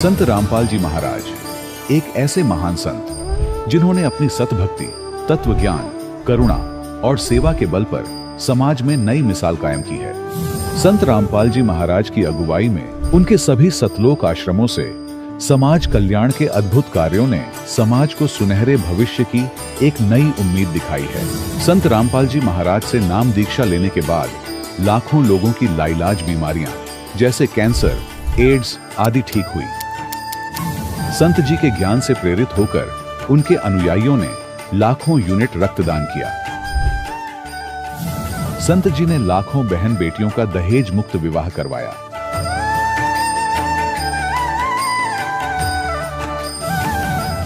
संत रामपाल जी महाराज एक ऐसे महान संत जिन्होंने अपनी सतभक्ति, तत्व ज्ञान, करुणा और सेवा के बल पर समाज में नई मिसाल कायम की है। संत रामपाल जी महाराज की अगुवाई में उनके सभी सतलोक आश्रमों से समाज कल्याण के अद्भुत कार्यों ने समाज को सुनहरे भविष्य की एक नई उम्मीद दिखाई है। संत रामपाल जी महाराज से नाम दीक्षा लेने के बाद लाखों लोगों की लाइलाज बीमारियां जैसे कैंसर, एड्स आदि ठीक हुई। संत जी के ज्ञान से प्रेरित होकर उनके अनुयायियों ने लाखों यूनिट रक्तदान किया। संत जी ने लाखों बहन बेटियों का दहेज मुक्त विवाह करवाया।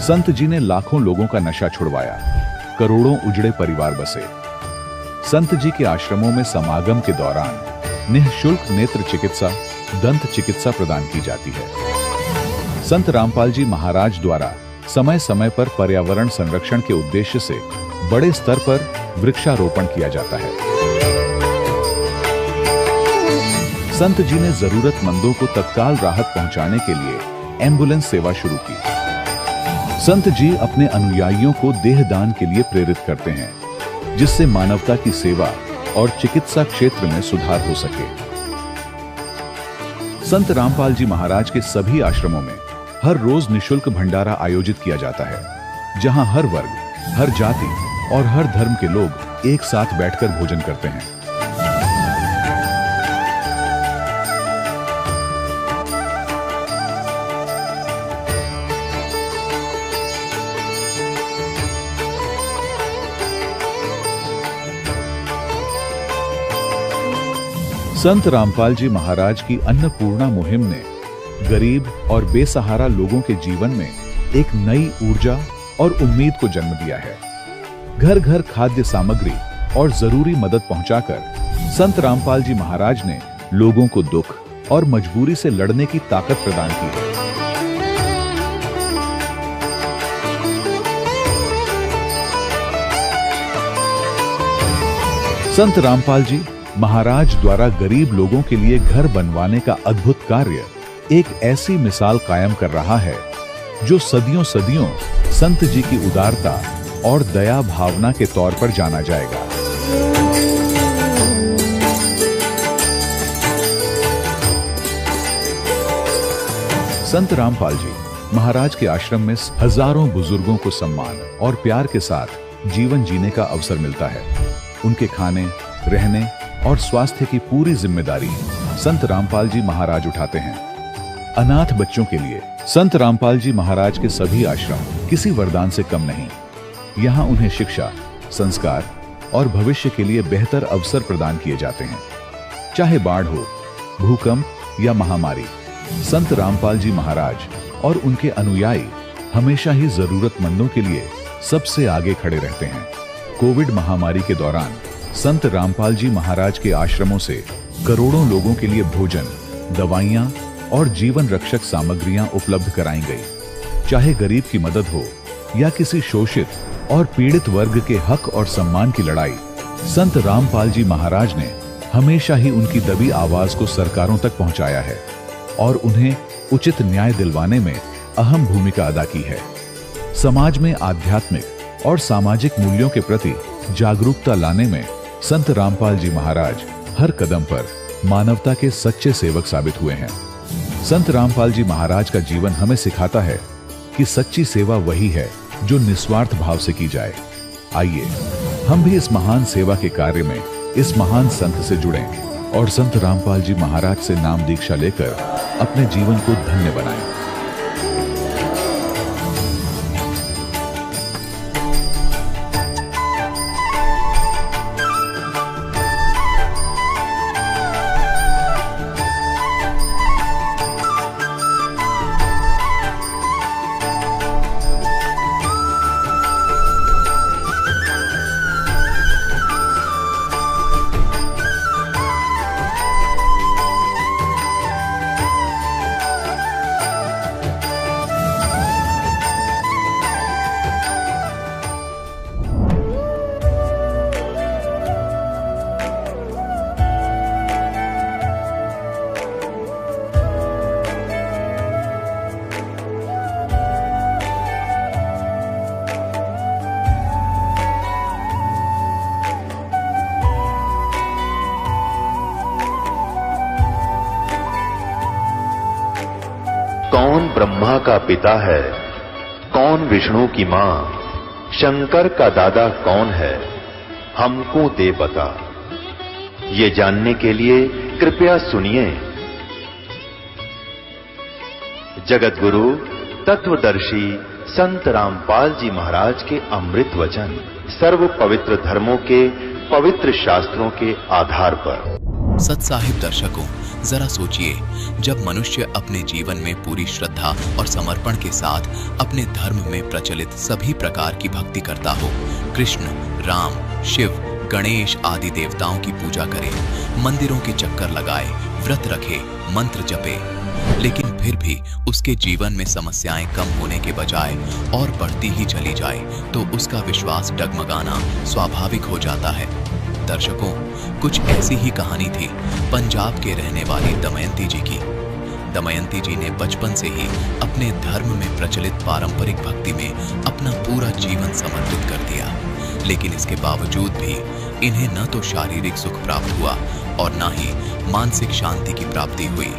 संत जी ने लाखों लोगों का नशा छुड़वाया, करोड़ों उजड़े परिवार बसे। संत जी के आश्रमों में समागम के दौरान निःशुल्क नेत्र चिकित्सा, दंत चिकित्सा प्रदान की जाती है। संत रामपाल जी महाराज द्वारा समय समय पर पर्यावरण संरक्षण के उद्देश्य से बड़े स्तर पर वृक्षारोपण किया जाता है। संत जी ने जरूरतमंदों को तत्काल राहत पहुंचाने के लिए एम्बुलेंस सेवा शुरू की। संत जी अपने अनुयायियों को देहदान के लिए प्रेरित करते हैं, जिससे मानवता की सेवा और चिकित्सा क्षेत्र में सुधार हो सके। संत रामपाल जी महाराज के सभी आश्रमों में हर रोज निःशुल्क भंडारा आयोजित किया जाता है, जहां हर वर्ग, हर जाति और हर धर्म के लोग एक साथ बैठकर भोजन करते हैं। संत रामपाल जी महाराज की अन्नपूर्णा मुहिम ने गरीब और बेसहारा लोगों के जीवन में एक नई ऊर्जा और उम्मीद को जन्म दिया है। घर घर खाद्य सामग्री और जरूरी मदद पहुंचाकर संत रामपाल जी महाराज ने लोगों को दुख और मजबूरी से लड़ने की ताकत प्रदान की है। संत रामपाल जी महाराज द्वारा गरीब लोगों के लिए घर बनवाने का अद्भुत कार्य एक ऐसी मिसाल कायम कर रहा है जो सदियों सदियों संत जी की उदारता और दया भावना के तौर पर जाना जाएगा। संत रामपाल जी महाराज के आश्रम में हजारों बुजुर्गों को सम्मान और प्यार के साथ जीवन जीने का अवसर मिलता है। उनके खाने, रहने और स्वास्थ्य की पूरी जिम्मेदारी संत रामपाल जी महाराज उठाते हैं। अनाथ बच्चों के लिए संत रामपाल जी महाराज के सभी आश्रम किसी वरदान से कम नहीं। यहाँ उन्हें शिक्षा, संस्कार और भविष्य के लिए बेहतर अवसर प्रदान किए जाते हैं। चाहे बाढ़ हो, भूकंप या महामारी, संत रामपाल जी महाराज और उनके अनुयायी हमेशा ही जरूरतमंदों के लिए सबसे आगे खड़े रहते हैं। कोविड महामारी के दौरान संत रामपाल जी महाराज के आश्रमों से करोड़ों लोगों के लिए भोजन, दवाइयां और जीवन रक्षक सामग्रियां उपलब्ध कराई गई। चाहे गरीब की मदद हो या किसी शोषित और पीड़ित वर्ग के हक और सम्मान की लड़ाई, संत रामपाल जी महाराज ने हमेशा ही उनकी दबी आवाज को सरकारों तक पहुंचाया है और उन्हें उचित न्याय दिलवाने में अहम भूमिका अदा की है। समाज में आध्यात्मिक और सामाजिक मूल्यों के प्रति जागरूकता लाने में संत रामपाल जी महाराज हर कदम पर मानवता के सच्चे सेवक साबित हुए हैं। संत रामपाल जी महाराज का जीवन हमें सिखाता है कि सच्ची सेवा वही है जो निस्वार्थ भाव से की जाए। आइए हम भी इस महान सेवा के कार्य में इस महान संत से जुड़ें और संत रामपाल जी महाराज से नाम दीक्षा लेकर अपने जीवन को धन्य बनाएं। कौन ब्रह्मा का पिता है, कौन विष्णु की मां, शंकर का दादा कौन है, हमको दे बता। ये जानने के लिए कृपया सुनिए। जगत गुरु तत्वदर्शी संत रामपाल जी महाराज के अमृत वचन सर्व पवित्र धर्मों के पवित्र शास्त्रों के आधार पर। सत्साहिब दर्शकों, जरा सोचिए, जब मनुष्य अपने जीवन में पूरी श्रद्धा और समर्पण के साथ अपने धर्म में प्रचलित सभी प्रकार की भक्ति करता हो, कृष्ण, राम, शिव, गणेश आदि देवताओं की पूजा करे, मंदिरों के चक्कर लगाए, व्रत रखे, मंत्र जपे, लेकिन फिर भी उसके जीवन में समस्याएं कम होने के बजाय और बढ़ती ही चली जाए, तो उसका विश्वास डगमगाना स्वाभाविक हो जाता है। दर्शकों, कुछ ऐसी ही कहानी थी पंजाब के रहने वाली दमयंती जी की। दमयंती जी ने बचपन से ही अपने धर्म में प्रचलित पारंपरिक भक्ति में अपना पूरा जीवन समर्पित कर दिया, लेकिन इसके बावजूद भी इन्हें न तो शारीरिक सुख प्राप्त हुआ और न ही मानसिक शांति की प्राप्ति हुई।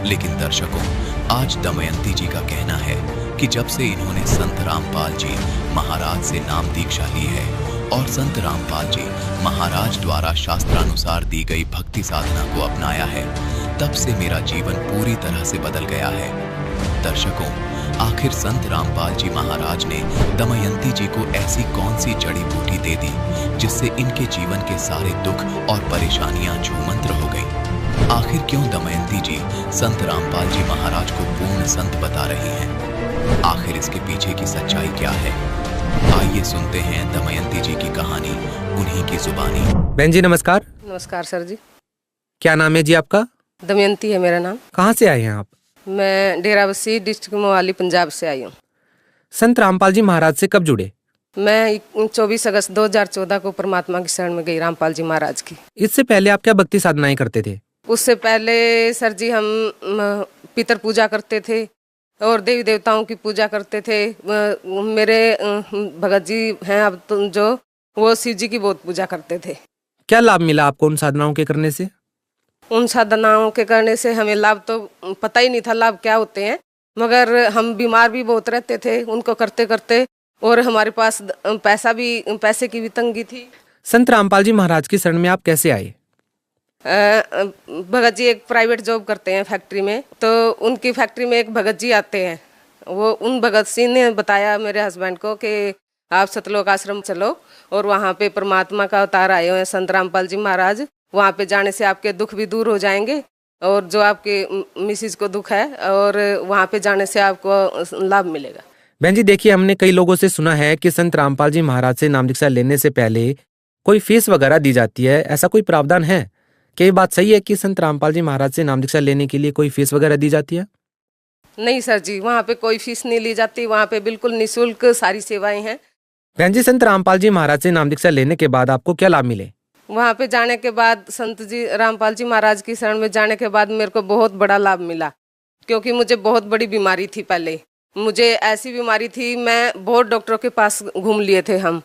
लेकिन दर्शकों, आज दमयंती जी का कहना है कि जब से इन्होंने संत रामपाल जी महाराज से नाम दीक्षा ली है और संत रामपाल जी महाराज द्वारा शास्त्रानुसार दी गई भक्ति साधना को अपनाया है, तब से मेरा जीवन पूरी तरह से बदल गया है। दर्शकों, आखिर संत रामपाल जी महाराज ने दमयंती जी को ऐसी कौन सी जड़ी बूटी दे दी जिससे इनके जीवन के सारे दुख और परेशानियां छूमंत्र हो गई? आखिर क्यों दमयंती जी संत रामपाल जी महाराज को पूर्ण संत बता रही हैं? आखिर इसके पीछे की सच्चाई क्या है? आइए सुनते हैं दमयंती जी की कहानी उन्हीं की जुबानी। बहन जी नमस्कार। नमस्कार सर जी। क्या नाम है जी आपका? दमयंती है मेरा नाम। कहाँ से आए हैं आप? मैं डेराबस्सी डिस्ट्रिक्ट मोहाली पंजाब से आई हूँ। संत रामपाल जी महाराज से कब जुड़े? मैं 24 अगस्त 2014 को परमात्मा की शरण में गई रामपाल जी महाराज की। इससे पहले आप क्या भक्ति साधनाएं करते थे? उससे पहले सर जी हम पितर पूजा करते थे और देवी देवताओं की पूजा करते थे। मेरे भगत जी हैं अब तो जो, वो शिव जी की बहुत पूजा करते थे। क्या लाभ मिला आपको उन साधनाओं के करने से? उन साधनाओं के करने से हमें लाभ तो पता ही नहीं था लाभ क्या होते हैं, मगर हम बीमार भी बहुत रहते थे उनको करते करते, और हमारे पास पैसे की भी तंगी थी। संत रामपाल जी महाराज की शरण में आप कैसे आए? भगत जी एक प्राइवेट जॉब करते हैं फैक्ट्री में, तो उनकी फैक्ट्री में एक भगत जी आते हैं। वो उन भगत जी ने बताया मेरे हस्बैंड को कि आप सतलोक आश्रम चलो और वहाँ पे परमात्मा का अवतार आए हुए हैं संत रामपाल जी महाराज, वहाँ पे जाने से आपके दुख भी दूर हो जाएंगे और जो आपके मिसिज को दुख है, और वहाँ पे जाने से आपको लाभ मिलेगा। बहन जी देखिए, हमने कई लोगों से सुना है कि संत रामपाल जी महाराज से नाम दीक्षा लेने से पहले कोई फीस वगैरह दी जाती है, ऐसा कोई प्रावधान है? क्या ये बात सही है कि संत रामपाल जी महाराज से नाम दीक्षा लेने के लिए कोई फीस वगैरह दी जाती है? नहीं सर जी, वहाँ पे कोई फीस नहीं ली जाती, वहाँ पे बिल्कुल निःशुल्क सारी सेवाएं हैं। बहन जी, संत रामपाल जी महाराज से नाम दीक्षा लेने के बाद आपको क्या लाभ मिले? वहाँ पे जाने के बाद, संत जी रामपाल जी महाराज की शरण में जाने के बाद मेरे को बहुत बड़ा लाभ मिला, क्योंकि मुझे बहुत बड़ी बीमारी थी। पहले मुझे ऐसी बीमारी थी, मैं बहुत डॉक्टरों के पास घूम लिए थे हम।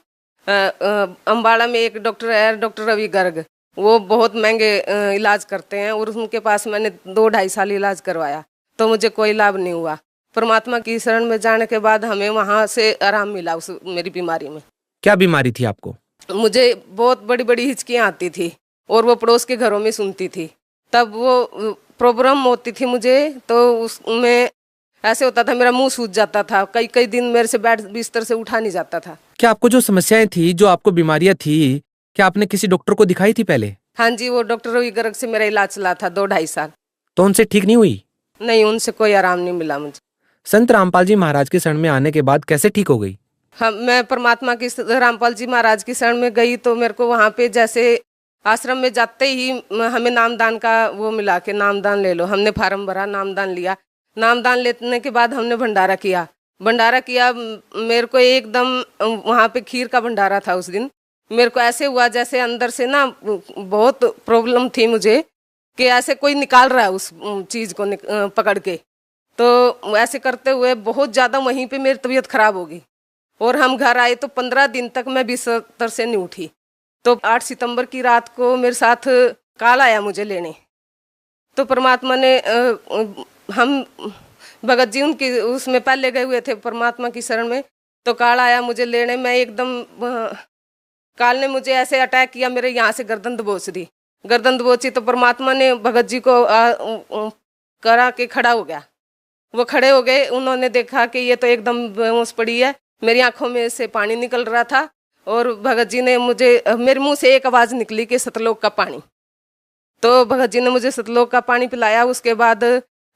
अम्बाड़ा में एक डॉक्टर है, डॉक्टर रवि गर्ग, वो बहुत महंगे इलाज करते हैं, और उनके पास मैंने 2-2.5 साल इलाज करवाया तो मुझे कोई लाभ नहीं हुआ। परमात्मा की शरण में जाने के बाद हमें वहाँ से आराम मिला उस मेरी बीमारी में। क्या बीमारी थी आपको? मुझे बहुत बड़ी बड़ी हिचकियाँ आती थी और वो पड़ोस के घरों में सुनती थी, तब वो प्रॉब्लम होती थी मुझे, तो उसमें ऐसे होता था मेरा मुंह सूज जाता था, कई कई दिन मेरे से बेड बिस्तर से उठा नहीं जाता था। क्या आपको जो समस्याएं थी, जो आपको बीमारियां थी, क्या आपने किसी डॉक्टर को दिखाई थी पहले? हाँ जी, वो डॉक्टर रवि गर्ग से मेरा इलाज चला था 2-2.5 साल। तो उनसे ठीक नहीं हुई? नहीं, उनसे कोई आराम नहीं मिला मुझे। संत रामपाल जी महाराज की शरण में आने के बाद कैसे ठीक हो गई? हाँ, मैं परमात्मा की रामपाल जी महाराज की शरण में गई तो मेरे को वहाँ पे जैसे आश्रम में जाते ही हमें नामदान का वो मिला के नामदान ले लो। हमने फार्म भरा, नामदान लिया। नामदान लेने के बाद हमने भंडारा किया। मेरे को एकदम वहाँ पे खीर का भंडारा था उस दिन। मेरे को ऐसे हुआ जैसे अंदर से ना बहुत प्रॉब्लम थी मुझे, कि ऐसे कोई निकाल रहा है उस चीज़ को पकड़ के। तो ऐसे करते हुए बहुत ज़्यादा वहीं पे मेरी तबीयत खराब हो गई, और हम घर आए तो 15 दिन तक मैं बिस्तर से नहीं उठी। तो 8 सितंबर की रात को मेरे साथ काल आया मुझे लेने। तो परमात्मा ने हम भगत जी उनकी उसमें पहले गए हुए थे परमात्मा की शरण में। तो काल आया मुझे लेने, मैं एकदम काल ने मुझे ऐसे अटैक किया, मेरे यहाँ से गर्दन दबोच दी। गर्दन दबोची तो परमात्मा ने भगत जी को करा के खड़ा हो गया। वो खड़े हो गए, उन्होंने देखा कि ये तो एकदम बेहोश पड़ी है। मेरी आंखों में से पानी निकल रहा था और भगत जी ने मुझे, मेरे मुंह से एक आवाज़ निकली कि सतलोक का पानी। तो भगत जी ने मुझे सतलोक का पानी पिलाया। उसके बाद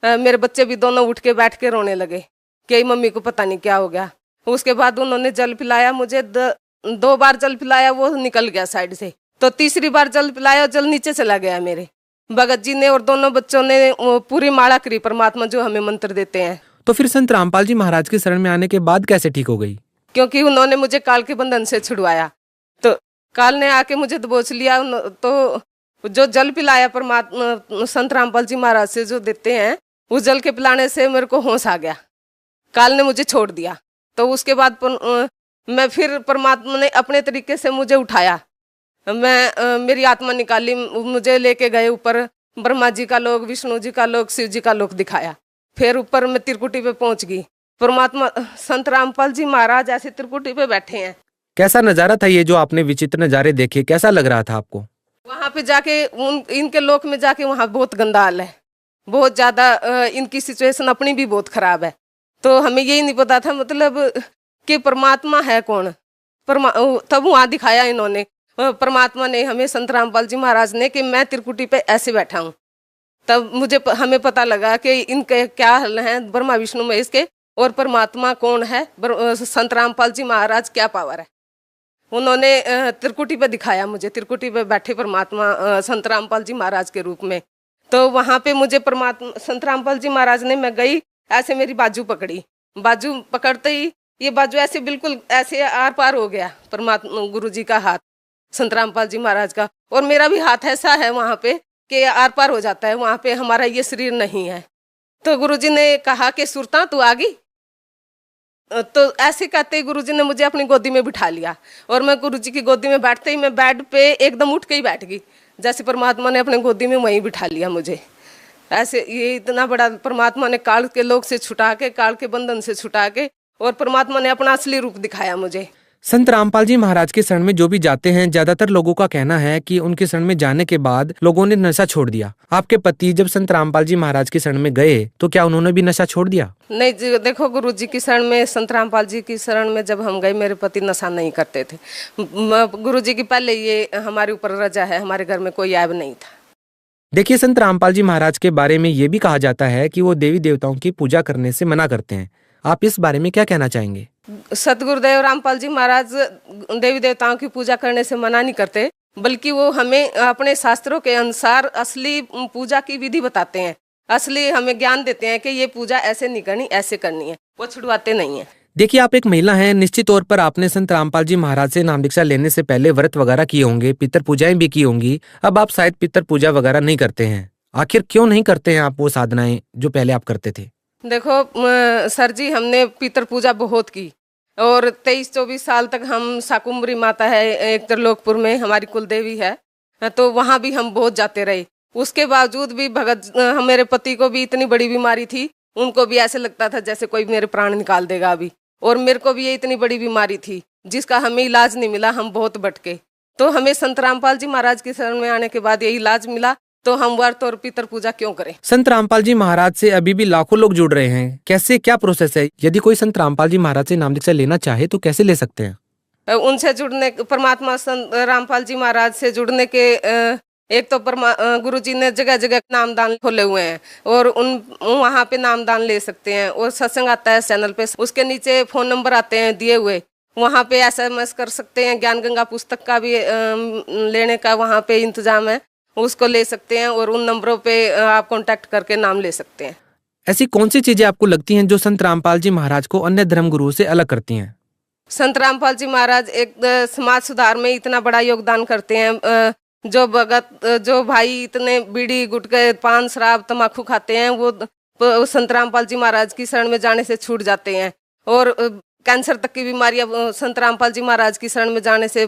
मेरे बच्चे भी दोनों उठ के बैठ के रोने लगे कि मम्मी को पता नहीं क्या हो गया। उसके बाद उन्होंने जल पिलाया मुझे, 2 बार जल पिलाया, वो निकल गया साइड से। तो तीसरी बार जल पिलाया, जल नीचे चला गया मेरे। भगत जी ने और दोनों बच्चों ने पूरी माला करी परमात्मा जो हमें मंत्र देते हैं। तो फिर संत रामपाल जी महाराज की शरण में आने के बाद कैसे ठीक हो गई? क्योंकि उन्होंने मुझे काल के बंधन से छुड़वाया। तो काल ने आके मुझे दबोच लिया। तो जो जल पिलाया परमात्मा संत रामपाल जी महाराज से जो देते हैं, उस जल के पिलाने से मेरे को होश आ गया। काल ने मुझे छोड़ दिया। तो उसके बाद मैं फिर परमात्मा ने अपने तरीके से मुझे उठाया। मेरी आत्मा निकाली, मुझे लेके गए ऊपर। ब्रह्मा जी का लोक, विष्णु जी का लोक, शिव जी का लोक दिखाया। फिर ऊपर मैं त्रिकुटी पे पहुंच गई। परमात्मा संत रामपाल जी महाराज ऐसे त्रिकुटी पे बैठे हैं। कैसा नजारा था ये जो आपने विचित्र नजारे देखे, कैसा लग रहा था आपको? वहां पे जाके इनके लोक में जाके वहां बहुत गंदा हाल है, बहुत ज्यादा। इनकी सिचुएशन अपनी भी बहुत खराब है। तो हमें यही नहीं पता था मतलब कि परमात्मा है कौन। तब वहां दिखाया इन्होंने, परमात्मा ने हमें, संत रामपाल जी महाराज ने, कि मैं त्रिकुटी पे ऐसे बैठा हूँ। तब हमें पता लगा कि इनके क्या हल हैं, ब्रह्मा विष्णु महेश के, और परमात्मा कौन है, संत रामपाल जी महाराज क्या पावर है। उन्होंने त्रिकुटी पे दिखाया मुझे, त्रिकुटी पे बैठे परमात्मा संत रामपाल जी महाराज के रूप में। तो वहां पे मुझे परमात्मा संत रामपाल जी महाराज ने, मैं गई ऐसे, मेरी बाजू पकड़ी। बाजू पकड़ते ही ये बाजू ऐसे बिल्कुल ऐसे आर पार हो गया। परमात्मा गुरु जी का हाथ, संत रामपाल जी महाराज का, और मेरा भी हाथ ऐसा है वहां पे कि आर पार हो जाता है। वहां पे हमारा ये शरीर नहीं है। तो गुरुजी ने कहा कि सुरता तू आ गई। तो ऐसे कहते ही गुरुजी ने मुझे अपनी गोदी में बिठा लिया, और मैं गुरुजी की गोदी में बैठते ही मैं बेड पे एकदम उठ के ही बैठ गई, जैसे परमात्मा ने अपने गोदी में वहीं बिठा लिया मुझे। ऐसे ये इतना बड़ा परमात्मा ने काल के लोक से छुटा के, काल के बंधन से छुटा के, और परमात्मा ने अपना असली रूप दिखाया मुझे। संत रामपाल जी महाराज के शरण में जो भी जाते हैं, ज्यादातर लोगों का कहना है कि उनके शरण में जाने के बाद लोगों ने नशा छोड़ दिया। आपके पति जब संत रामपाल जी महाराज के शरण में गए तो क्या उन्होंने भी नशा छोड़ दिया? नहीं जी, देखो गुरु जी की शरण में, संत रामपाल जी की शरण में जब हम गए, मेरे पति नशा नहीं करते थे। गुरु जी की पहले ये हमारे ऊपर रजा है, हमारे घर में कोई ऐब नहीं था। देखिए, संत रामपाल जी महाराज के बारे में ये भी कहा जाता है कि वो देवी देवताओं की पूजा करने से मना करते हैं। आप इस बारे में क्या कहना चाहेंगे? सतगुरुदेव रामपाल जी महाराज देवी देवताओं की पूजा करने से मना नहीं करते, बल्कि वो हमें अपने शास्त्रों के अनुसार असली पूजा की विधि बताते हैं, असली हमें ज्ञान देते हैं कि ये पूजा ऐसे नहीं करनी, ऐसे करनी है। वो छुड़वाते नहीं है। देखिए, आप एक महिला हैं, निश्चित तौर पर आपने संत रामपाल जी महाराज से नाम दीक्षा लेने से पहले व्रत वगैरह किए होंगे, पितर पूजाएं भी की होंगी। अब आप शायद पितर पूजा वगैरह नहीं करते हैं। आखिर क्यों नहीं करते हैं आप वो साधनाएं जो पहले आप करते थे? देखो सर जी, हमने पितर पूजा बहुत की, और 23-24 साल तक हम शाकुम्भरी माता है एक त्रिलोकपुर में, हमारी कुलदेवी है, तो वहाँ भी हम बहुत जाते रहे। उसके बावजूद भी मेरे पति को भी इतनी बड़ी बीमारी थी, उनको भी ऐसे लगता था जैसे कोई मेरे प्राण निकाल देगा अभी, और मेरे को भी ये इतनी बड़ी बीमारी थी जिसका हमें इलाज नहीं मिला। हम बहुत भटके, तो हमें संत रामपाल जी महाराज की शरण में आने के बाद ये इलाज मिला। तो हम व्रत और पितर पूजा क्यों करें? संत रामपाल जी महाराज से अभी भी लाखों लोग जुड़ रहे हैं। कैसे, क्या प्रोसेस है? यदि कोई संत रामपाल जी महाराज से नाम दीक्षा लेना चाहे तो कैसे ले सकते हैं? उनसे जुड़ने, परमात्मा संत रामपाल जी महाराज से जुड़ने के एक तो गुरु जी ने जगह जगह नामदान खोले हुए हैं, और वहाँ पे नामदान ले सकते हैं। और सत्संग आता है चैनल पे, उसके नीचे फोन नंबर आते हैं दिए हुए, वहाँ पे SMS कर सकते हैं। ज्ञान गंगा पुस्तक का भी लेने का वहाँ पे इंतजाम है, उसको ले सकते हैं, और उन नंबरों पे आप कांटेक्ट करके नाम ले सकते हैं। ऐसी कौन सी चीजें आपको लगती हैं जो संत रामपाल जी महाराज को अन्य धर्म गुरुओं से अलग करती हैं? संत रामपाल जी महाराज एक समाज सुधार में इतना बड़ा योगदान करते हैं। जो भगत, जो भाई इतने बीड़ी गुटखे पान शराब तम्बाकू खाते हैं, वो संत रामपाल जी महाराज की शरण में जाने से छूट जाते हैं। और कैंसर तक की बीमारियां संत रामपाल जी महाराज की शरण में जाने से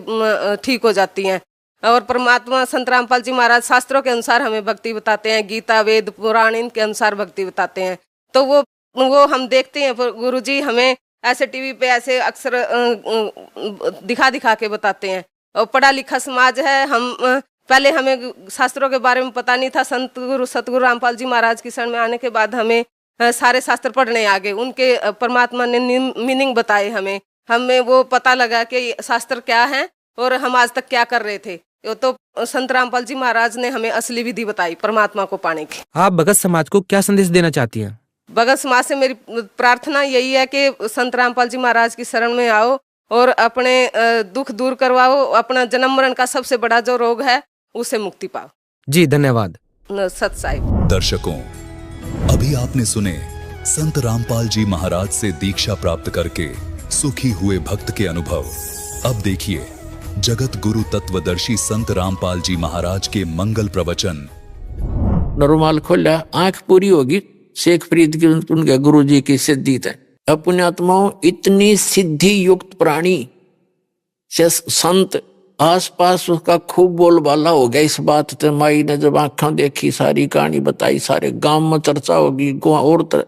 ठीक हो जाती हैं। और परमात्मा संत रामपाल जी महाराज शास्त्रों के अनुसार हमें भक्ति बताते हैं, गीता वेद पुराण इनके अनुसार भक्ति बताते हैं। तो वो वो हम देखते हैं, पर गुरुजी हमें ऐसे टीवी पे ऐसे अक्सर दिखा दिखा के बताते हैं। और पढ़ा लिखा समाज है हम, पहले हमें शास्त्रों के बारे में पता नहीं था। संत गुरु सतगुरु रामपाल जी महाराज की शरण में आने के बाद हमें सारे शास्त्र पढ़ने आ गए। उनके परमात्मा ने मीनिंग बताए हमें वो पता लगा कि शास्त्र क्या है और हम आज तक क्या कर रहे थे। तो संत रामपाल जी महाराज ने हमें असली विधि बताई परमात्मा को पाने की। आप भगत समाज को क्या संदेश देना चाहती हैं? भगत समाज से मेरी प्रार्थना यही है कि संत रामपाल जी महाराज की शरण में आओ और अपने दुख दूर करवाओ, अपना जन्म मरण का सबसे बड़ा जो रोग है उससे मुक्ति पाओ। जी धन्यवाद। सत साहिब। दर्शकों, अभी आपने सुने संत रामपाल जी महाराज से दीक्षा प्राप्त करके सुखी हुए भक्त के अनुभव। अब देखिए जगत गुरु तत्वदर्शी संत रामपाल जी महाराज के मंगल प्रवचन। नरुमाल खोला, आंख पूरी होगी। शेख फरीद की उनके गुरु जी की सिद्धि है। अब पुण्यात्माओं, इतनी सिद्धि युक्त प्राणी से संत आसपास उसका खूब बोलबाला हो गया। इस बात ते माई ने जब आंखें देखी, सारी कहानी बताई, सारे गांव में चर्चा होगी। और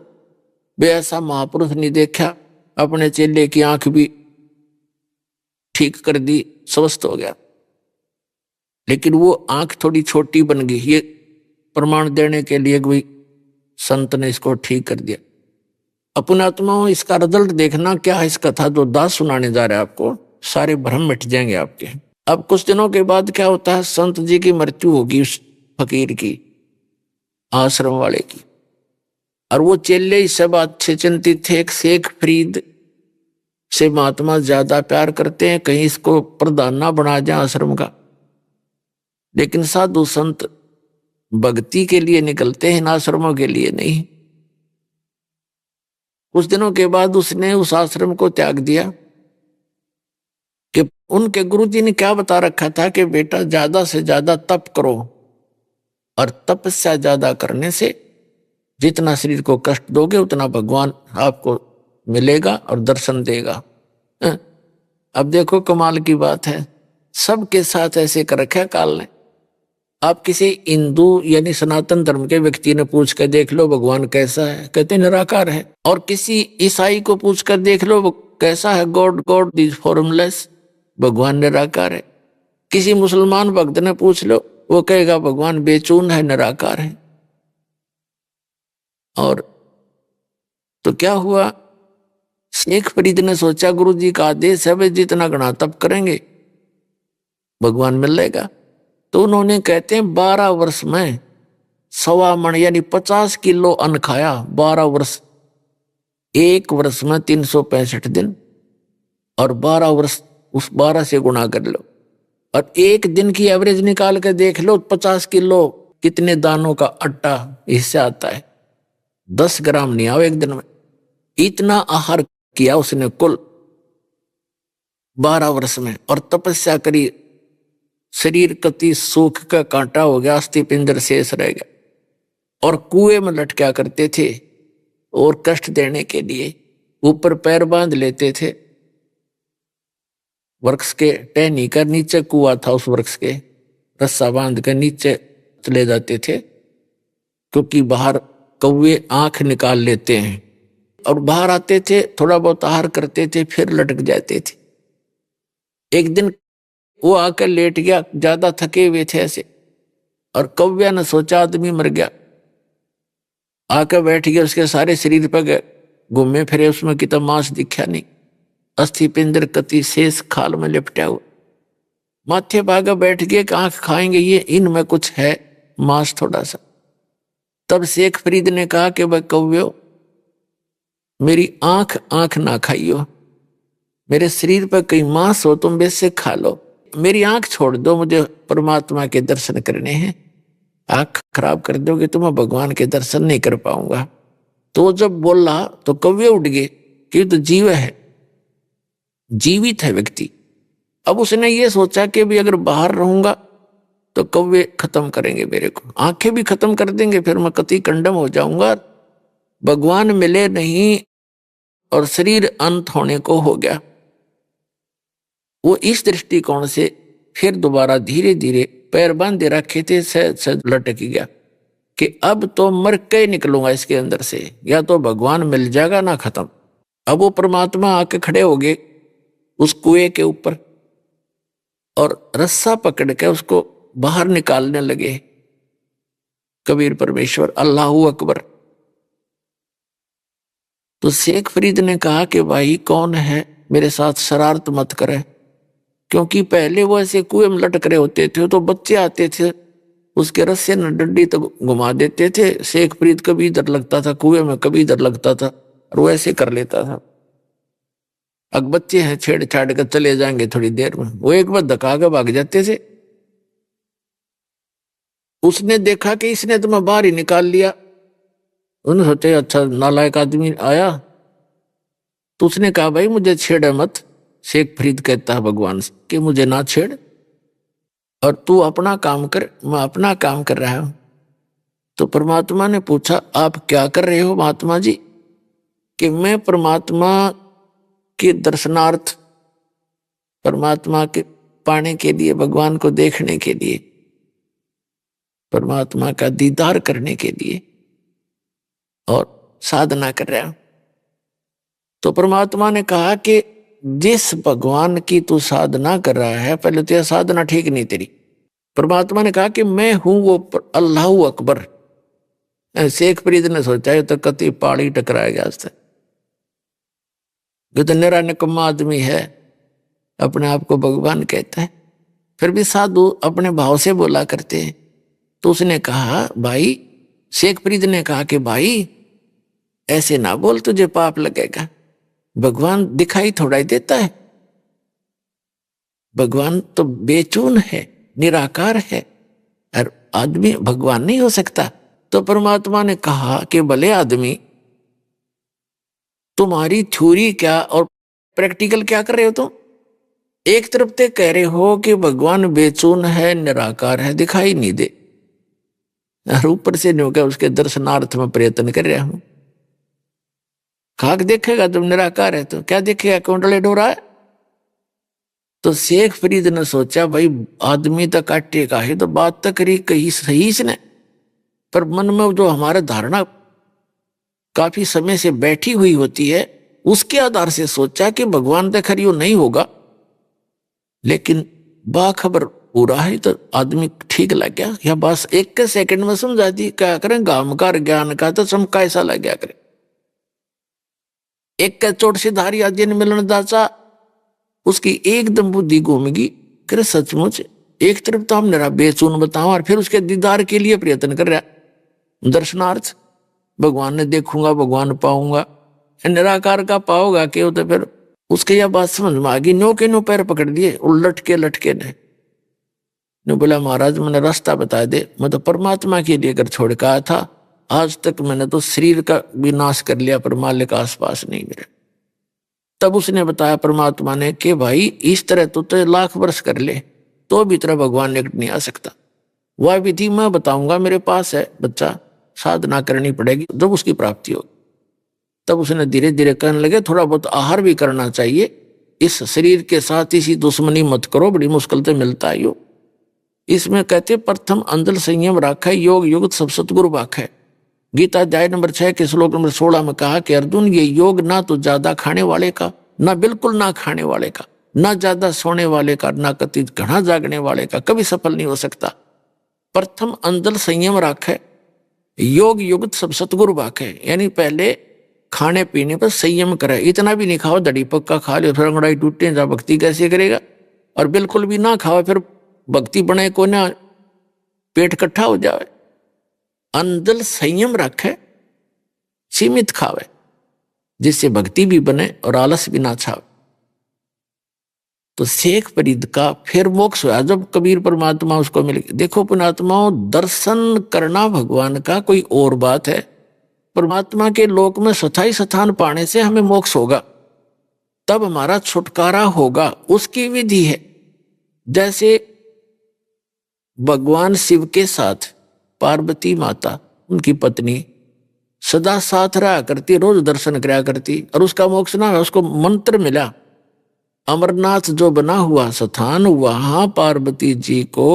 वे ऐसा महापुरुष नहीं देखा। अपने चेले की आंख भी ठीक कर दी, स्वस्थ हो गया। लेकिन वो आंख थोड़ी छोटी बन गई। ये प्रमाण देने के लिए कोई संत ने इसको ठीक कर दिया। अपनात्माओं, इसका रिजल्ट देखना क्या है। इस कथा जो दास सुनाने जा रहे हैं आपको, सारे भ्रम मिट जाएंगे आपके। अब कुछ दिनों के बाद क्या होता है, संत जी की मृत्यु होगी, उस फकीर की, आश्रम वाले की। और वो चेले इस सब अच्छे चिंतित थे। एक शेख फरीद से महात्मा ज्यादा प्यार करते हैं, कहीं इसको प्रधान ना बना जाए आश्रम का। लेकिन साधु संत भक्ति के लिए निकलते हैं, आश्रमों के लिए नहीं। कुछ दिनों के बाद उसने उस आश्रम को त्याग दिया। कि उनके गुरुजी ने क्या बता रखा था कि बेटा ज्यादा से ज्यादा तप करो, और तपस्या ज्यादा करने से जितना शरीर को कष्ट दोगे उतना भगवान आपको मिलेगा और दर्शन देगा। अब देखो कमाल की बात है, सबके साथ ऐसे कर रखा काल ने। आप किसी हिंदू यानी सनातन धर्म के व्यक्ति ने पूछ कर देख लो भगवान कैसा है, कहते निराकार है। और किसी ईसाई को पूछ कर देख लो वो कैसा है, गॉड गॉड दिस फॉर्मलेस, भगवान निराकार है। किसी मुसलमान भक्त ने पूछ लो, वो कहेगा भगवान बेचून है, निराकार है। और तो क्या हुआ, शेख फरीद ने सोचा गुरु जी का आदेश है, वे जितना गणा तप करेंगे भगवान मिलेगा। तो उन्होंने कहते हैं 12 वर्ष में 1.25 मन यानी 50 किलो अन्न खाया। 12 वर्ष, एक वर्ष में 365 दिन, और 12 वर्ष उस 12 से गुणा कर लो, और एक दिन की एवरेज निकाल कर देख लो 50 किलो कितने दानों का आटा इससे आता है। 10 ग्राम नहीं आओ एक दिन में। इतना आहार किया उसने कुल 12 वर्ष में, और तपस्या करी। शरीर कति सूख का कांटा हो गया, अस्थि पिंजर शेष रह गया। और कुएं में लटका करते थे, और कष्ट देने के लिए ऊपर पैर बांध लेते थे। वृक्ष के टहनी का नीचे कुआं था, उस वृक्ष के रस्सा बांध कर नीचे चले जाते थे, क्योंकि बाहर कौवे आंख निकाल लेते हैं। और बाहर आते थे, थोड़ा बहुत आहार करते थे, फिर लटक जाते थे। एक दिन वो आकर लेट गया, ज्यादा थके हुए थे ऐसे, और कौव्या ने सोचा आदमी मर गया। आकर बैठ गया, उसके सारे शरीर पर घूमे फिरे, उसमें कितना मांस दिखा नहीं। अस्थि पिंजर कति शेष खाल में लिपटा हुआ। माथे भागा बैठ गए कि आंख खाएंगे ये, इनमें कुछ है मांस थोड़ा सा। तब शेख फरीद ने कहा कि भाई कौव्यो, मेरी आंख ना खाइयो, मेरे शरीर पर कहीं मांस हो तुम वैसे खा लो, मेरी आंख छोड़ दो, मुझे परमात्मा के दर्शन करने हैं। आंख खराब कर दोगे तो मैं भगवान के दर्शन नहीं कर पाऊंगा। तो जब बोला तो कौवे उठ गए कि तो जीव है, जीवित है व्यक्ति। अब उसने ये सोचा कि भी अगर बाहर रहूंगा तो कौवे खत्म करेंगे मेरे को, आंखें भी खत्म कर देंगे, फिर मैं कति कंडम हो जाऊंगा, भगवान मिले नहीं, और शरीर अंत होने को हो गया। वो इस दृष्टिकोण से फिर दोबारा धीरे धीरे पैर बांधे रखे थे, सहज सहज लटक गया। कि अब तो मर के ही निकलूंगा इसके अंदर से, या तो भगवान मिल जाएगा ना खत्म। अब वो परमात्मा आके खड़े हो गए उस कुएं के ऊपर और रस्सा पकड़ के उसको बाहर निकालने लगे। कबीर परमेश्वर अल्लाहू अकबर। तो शेख फरीद ने कहा कि भाई कौन है, मेरे साथ शरारत मत करे, क्योंकि पहले वो ऐसे कुएं में लटक रहे होते थे तो बच्चे आते थे उसके रस्से न डंडी तो घुमा देते थे। शेख फरीद कभी इधर लगता था कुएं में, कभी इधर लगता था और वो ऐसे कर लेता था। अब बच्चे हैं छेड़छाड़ कर चले जाएंगे थोड़ी देर में, वो एक बार धक्का के भाग जाते थे। उसने देखा कि इसने तो मैं बाहर ही निकाल लिया। उन्होंने सोचे अच्छा नालायक आदमी आया, तो उसने कहा भाई मुझे छेड़े मत। शेख फरीद कहता है भगवान से कि मुझे ना छेड़ और तू अपना काम कर, मैं अपना काम कर रहा हूं। तो परमात्मा ने पूछा आप क्या कर रहे हो महात्मा जी? कि मैं परमात्मा के दर्शनार्थ, परमात्मा के पाने के लिए, भगवान को देखने के लिए, परमात्मा का दीदार करने के लिए और साधना कर रहा हूं। तो परमात्मा ने कहा कि जिस भगवान की तू साधना कर रहा है, पहले तो यह साधना ठीक नहीं तेरी। परमात्मा ने कहा कि मैं हूं वो अल्लाहू अकबर। शेख फरीद ने सोचा ये तो कति पहाड़ी टकराएगा आज तक, जो तो निरा निकम्मा आदमी है, अपने आप को भगवान कहता है, फिर भी साधु अपने भाव से बोला करते हैं। तो उसने कहा भाई, शेख फरीद ने कहा कि भाई ऐसे ना बोल, तुझे पाप लगेगा। भगवान दिखाई थोड़ा ही देता है, भगवान तो बेचून है, निराकार है, और आदमी भगवान नहीं हो सकता। तो परमात्मा ने कहा कि भले आदमी, तुम्हारी थ्योरी क्या और प्रैक्टिकल क्या कर रहे हो तुम? एक तरफ ते कह रहे हो कि भगवान बेचून है, निराकार है, दिखाई नहीं दे, और ऊपर से न्यू क्या उसके दर्शनार्थ में प्रयत्न कर रहा हूं। खाक देखेगा तुम निराकार है तो क्या देखेगा, कुंडले डोरा है। तो शेख फरीद ने सोचा भाई आदमी तो काटे का है, तो बात तो करी कही सही इसने, पर मन में जो हमारा धारणा काफी समय से बैठी हुई होती है उसके आधार से सोचा कि भगवान तो खरी नहीं होगा, लेकिन बाखबर पूरा है तो आदमी ठीक लग गया। या बस एक के सेकंड में समझा दी, क्या करें गामकार ज्ञान का तो चमका ऐसा लग गया करे। एक का चोट से धारी आदि मिलन दाचा, उसकी एकदम बुद्धि घूमेगी, करे सचमुच एक तरफ तो हम निरा बेचून बताओ और फिर उसके दीदार के लिए प्रयत्न कर रहा, दर्शनार्थ भगवान ने देखूंगा, भगवान पाऊंगा, निराकार का पाओगा क्यों? तो फिर उसके यह बात समझ में आ गई। नो के नो पैर पकड़ दिए और लटके ने बोला महाराज मैंने रास्ता बता दे, मैं तो परमात्मा के लिए अगर छोड़ कहा था, आज तक मैंने तो शरीर का विनाश कर लिया पर मालिक आसपास नहीं मेरे। तब उसने बताया परमात्मा ने कि भाई इस तरह तो लाख वर्ष कर ले तो भी तरह भगवान निकट नहीं आ सकता। वह विधि मैं बताऊंगा, मेरे पास है, बच्चा साधना करनी पड़ेगी जब उसकी प्राप्ति होगी। तब उसने धीरे धीरे कहने लगे थोड़ा बहुत आहार भी करना चाहिए, इस शरीर के साथ इसी दुश्मनी मत करो, बड़ी मुश्किल से मिलता है यो। इसमें कहते प्रथम अंदर संयम राखा, योग युक्त सब सतगुरु बाखै। गीता अध्याय नंबर 6 के श्लोक नंबर 16 में कहा कि अर्जुन ये योग ना तो ज्यादा खाने वाले का, ना बिल्कुल ना खाने वाले का, ना ज्यादा सोने वाले का, ना कति घना जागने वाले का कभी सफल नहीं हो सकता। प्रथम अंदर संयम राखै, योग युक्त सब सतगुरु बाखै, यानी पहले खाने पीने पर संयम करे। इतना भी नहीं खाओ दड़ी पक्का खा लो फिर अंगड़ाई टूटे, जा भक्ति कैसे करेगा? और बिल्कुल भी ना खाओ फिर भक्ति बने को ना पेट इकट्ठा हो जाए। अंदर संयम रखे, सीमित खावे, जिससे भक्ति भी बने और आलस भी ना छावे। तो शेख फरीद का फिर मोक्ष हुआ जब कबीर परमात्मा उसको मिल गए। देखो पुणात्माओं, दर्शन करना भगवान का कोई और बात है, परमात्मा के लोक में स्थायी स्थान पाने से हमें मोक्ष होगा, तब हमारा छुटकारा होगा, उसकी विधि है। जैसे भगवान शिव के साथ पार्वती माता उनकी पत्नी सदा साथ रहा करती, रोज दर्शन कराया करती, और उसका मोक्ष ना, उसको मंत्र मिला। अमरनाथ जो बना हुआ स्थान, वहां पार्वती जी को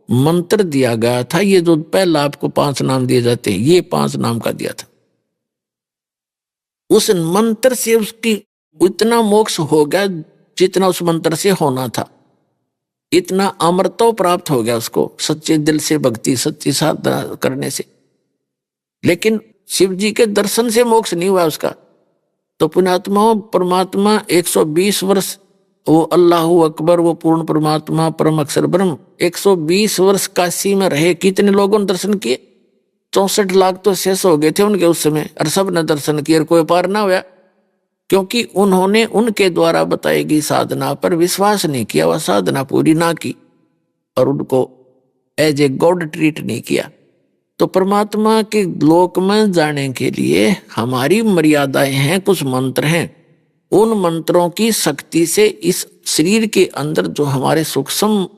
मंत्र दिया गया था। ये जो पहला आपको 5 नाम दिए जाते हैं, ये 5 नाम का दिया था। उस मंत्र से उसकी इतना मोक्ष हो गया जितना उस मंत्र से होना था। इतना अमरत्व प्राप्त हो गया उसको सच्चे दिल से भक्ति, सच्ची साधना करने से। लेकिन शिव जी के दर्शन से मोक्ष नहीं हुआ उसका। तो पुण्यात्मा परमात्मा 120 वर्ष, वो अल्लाहु अकबर, वो पूर्ण परमात्मा परम अक्षर ब्रह्म 120 वर्ष काशी में रहे। कितने लोगों ने दर्शन किए? 64 लाख तो शेष हो गए थे उनके उस समय, और सब ने दर्शन किए और कोई पार ना हुआ, क्योंकि उन्होंने उनके द्वारा बताई गई साधना पर विश्वास नहीं किया, वह साधना पूरी ना की और उनको एज ए गॉड ट्रीट नहीं किया। तो परमात्मा के लोक में जाने के लिए हमारी मर्यादाएं हैं, कुछ मंत्र हैं। उन मंत्रों की शक्ति से इस शरीर के अंदर जो हमारे सूक्ष्म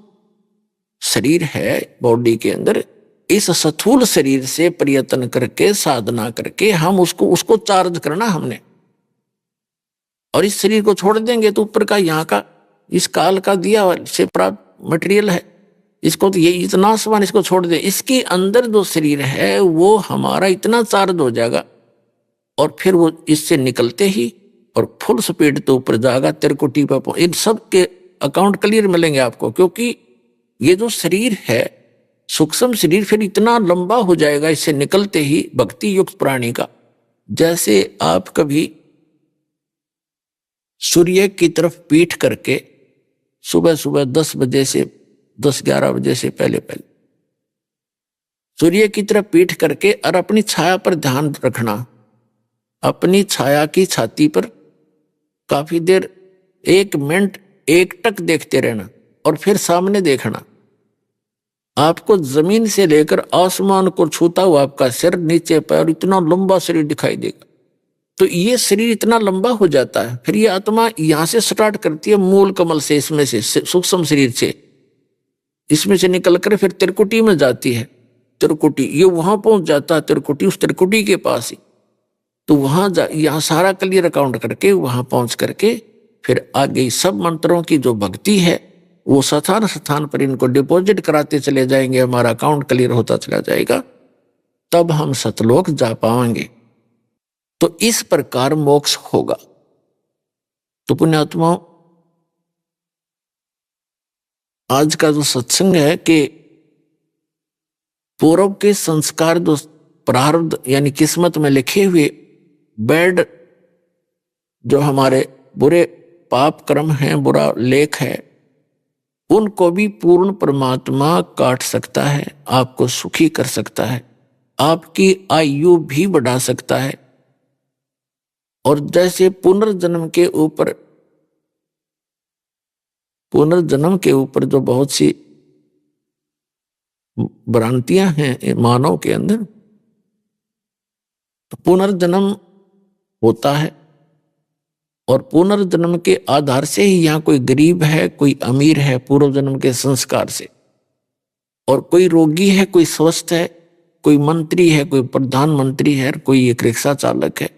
शरीर है बॉडी के अंदर, इस स्थूल शरीर से प्रयत्न करके साधना करके हम उसको चार्ज करना हमने। और इस शरीर को छोड़ देंगे तो ऊपर का यहाँ का इस काल का दिया से प्राप्त मटेरियल है, इसको तो ये इतना सामान इसको छोड़ दे, इसके अंदर जो शरीर है वो हमारा इतना चार्ज हो जाएगा और फिर वो इससे निकलते ही और फुल स्पीड तो ऊपर जाएगा, तिरकुटी पर। इन सब के अकाउंट क्लियर मिलेंगे आपको, क्योंकि ये जो शरीर है सूक्ष्म शरीर फिर इतना लंबा हो जाएगा इससे निकलते ही भक्ति युक्त प्राणी का। जैसे आप कभी सूर्य की तरफ पीठ करके सुबह सुबह 10 बजे से 10-11 बजे से पहले सूर्य की तरफ पीठ करके और अपनी छाया पर ध्यान रखना, अपनी छाया की छाती पर काफी देर 1 मिनट एकटक देखते रहना और फिर सामने देखना। आपको जमीन से लेकर आसमान को छूता हुआ आपका सिर, नीचे पैर, इतना लंबा शरीर दिखाई देगा। तो ये शरीर इतना लंबा हो जाता है, फिर ये आत्मा यहां से स्टार्ट करती है मूल कमल से, इसमें से सूक्ष्म शरीर से, इसमें से निकलकर फिर त्रिकुटी में जाती है। त्रिकुटी ये वहां पहुंच जाता है, त्रिकुटी उस त्रिकुटी के पास ही। तो वहां यहाँ सारा क्लियर अकाउंट करके वहां पहुंच करके फिर आगे सब मंत्रों की जो भक्ति है वो स्थान स्थान पर इनको डिपॉजिट कराते चले जाएंगे, हमारा अकाउंट क्लियर होता चला जाएगा, तब हम सतलोक जा पाएंगे। तो इस प्रकार मोक्ष होगा। तो पुण्यात्माओं, आज का जो सत्संग है कि पूर्व के संस्कार जो प्रारब्ध यानी किस्मत में लिखे हुए बैड जो हमारे बुरे पाप कर्म हैं, बुरा लेख है, उनको भी पूर्ण परमात्मा काट सकता है, आपको सुखी कर सकता है, आपकी आयु भी बढ़ा सकता है। और जैसे पुनर्जन्म के ऊपर जो बहुत सी भ्रांतियां हैं मानव के अंदर, तो पुनर्जन्म होता है और पुनर्जन्म के आधार से ही यहाँ कोई गरीब है, कोई अमीर है पूर्व जन्म के संस्कार से, और कोई रोगी है, कोई स्वस्थ है, कोई मंत्री है, कोई प्रधानमंत्री है, कोई एक रिक्शा चालक है,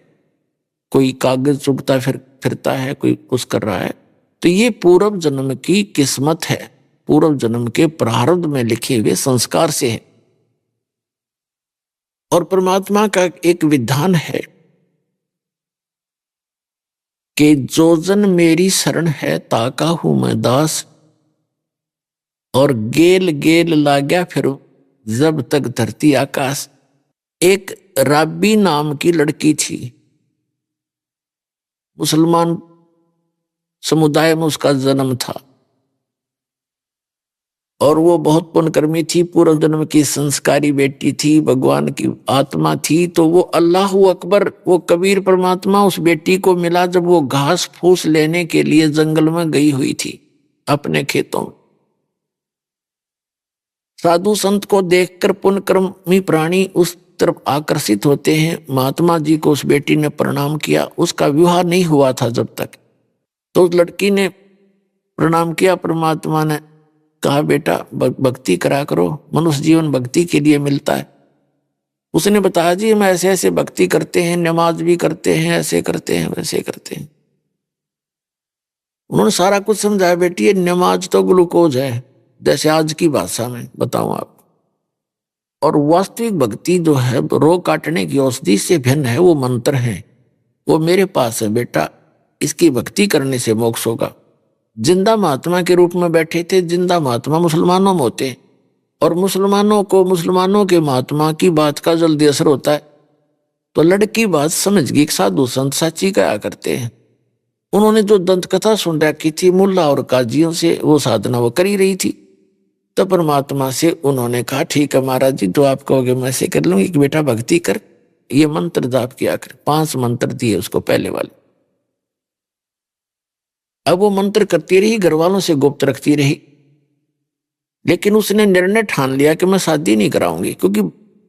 कोई कागज चुगता फिरता है, कोई कुछ कर रहा है। तो ये पूर्व जन्म की किस्मत है, पूर्व जन्म के प्रारब्ध में लिखे हुए संस्कार से है। और परमात्मा का एक विधान है कि जो जन मेरी शरण है ताका हूं मैं दास, और गेल गेल लाग्या फिर जब तक धरती आकाश। एक राबी नाम की लड़की थी, मुसलमान समुदाय में उसका जन्म था, और वो बहुत पुण्यकर्मी थी, पूर्व जन्म की संस्कारी बेटी थी, भगवान की आत्मा थी। तो वो अल्लाहु अकबर, वो कबीर परमात्मा उस बेटी को मिला जब वो घास फूस लेने के लिए जंगल में गई हुई थी अपने खेतों में। साधु संत को देखकर पुण्यकर्मी प्राणी उस तरफ आकर्षित होते हैं। महात्मा जी को उस बेटी ने प्रणाम किया, उसका विवाह नहीं हुआ था जब तक। तो उस लड़की ने प्रणाम किया, परमात्मा ने कहा बेटा भक्ति करा करो, मनुष्य जीवन भक्ति के लिए मिलता है। उसने बताया जी हम ऐसे ऐसे भक्ति करते हैं, नमाज भी करते हैं, ऐसे करते हैं, वैसे करते हैं। उन्होंने सारा कुछ समझाया, बेटी ये नमाज तो ग्लूकोज है, जैसे आज की भाषा में बताऊं आप। और वास्तविक भक्ति जो है रोग काटने की औषधि से भिन्न है, वो मंत्र है। वो मेरे पास है बेटा, इसकी भक्ति करने से मोक्ष होगा। जिंदा महात्मा के रूप में बैठे थे। जिंदा महात्मा मुसलमानों में होते हैं, और मुसलमानों को मुसलमानों के महात्मा की बात का जल्दी असर होता है। तो लड़की बात समझ गई, साधु संत सच्ची कहा करते हैं। उन्होंने जो दंत कथा सुन रखी थी मुल्ला और काजियों से, वो साधना वो कर ही रही थी। तो परमात्मा से उन्होंने कहा ठीक है महाराज जी, जो आप कहोगे मैं से कर लूंगी कि बेटा भक्ति कर, ये मंत्र जाप किया कर। 5 मंत्र दिए उसको पहले वाले। अब वो मंत्र करती रही, घर वालों से गुप्त रखती रही, लेकिन उसने निर्णय ठान लिया कि मैं शादी नहीं कराऊंगी, क्योंकि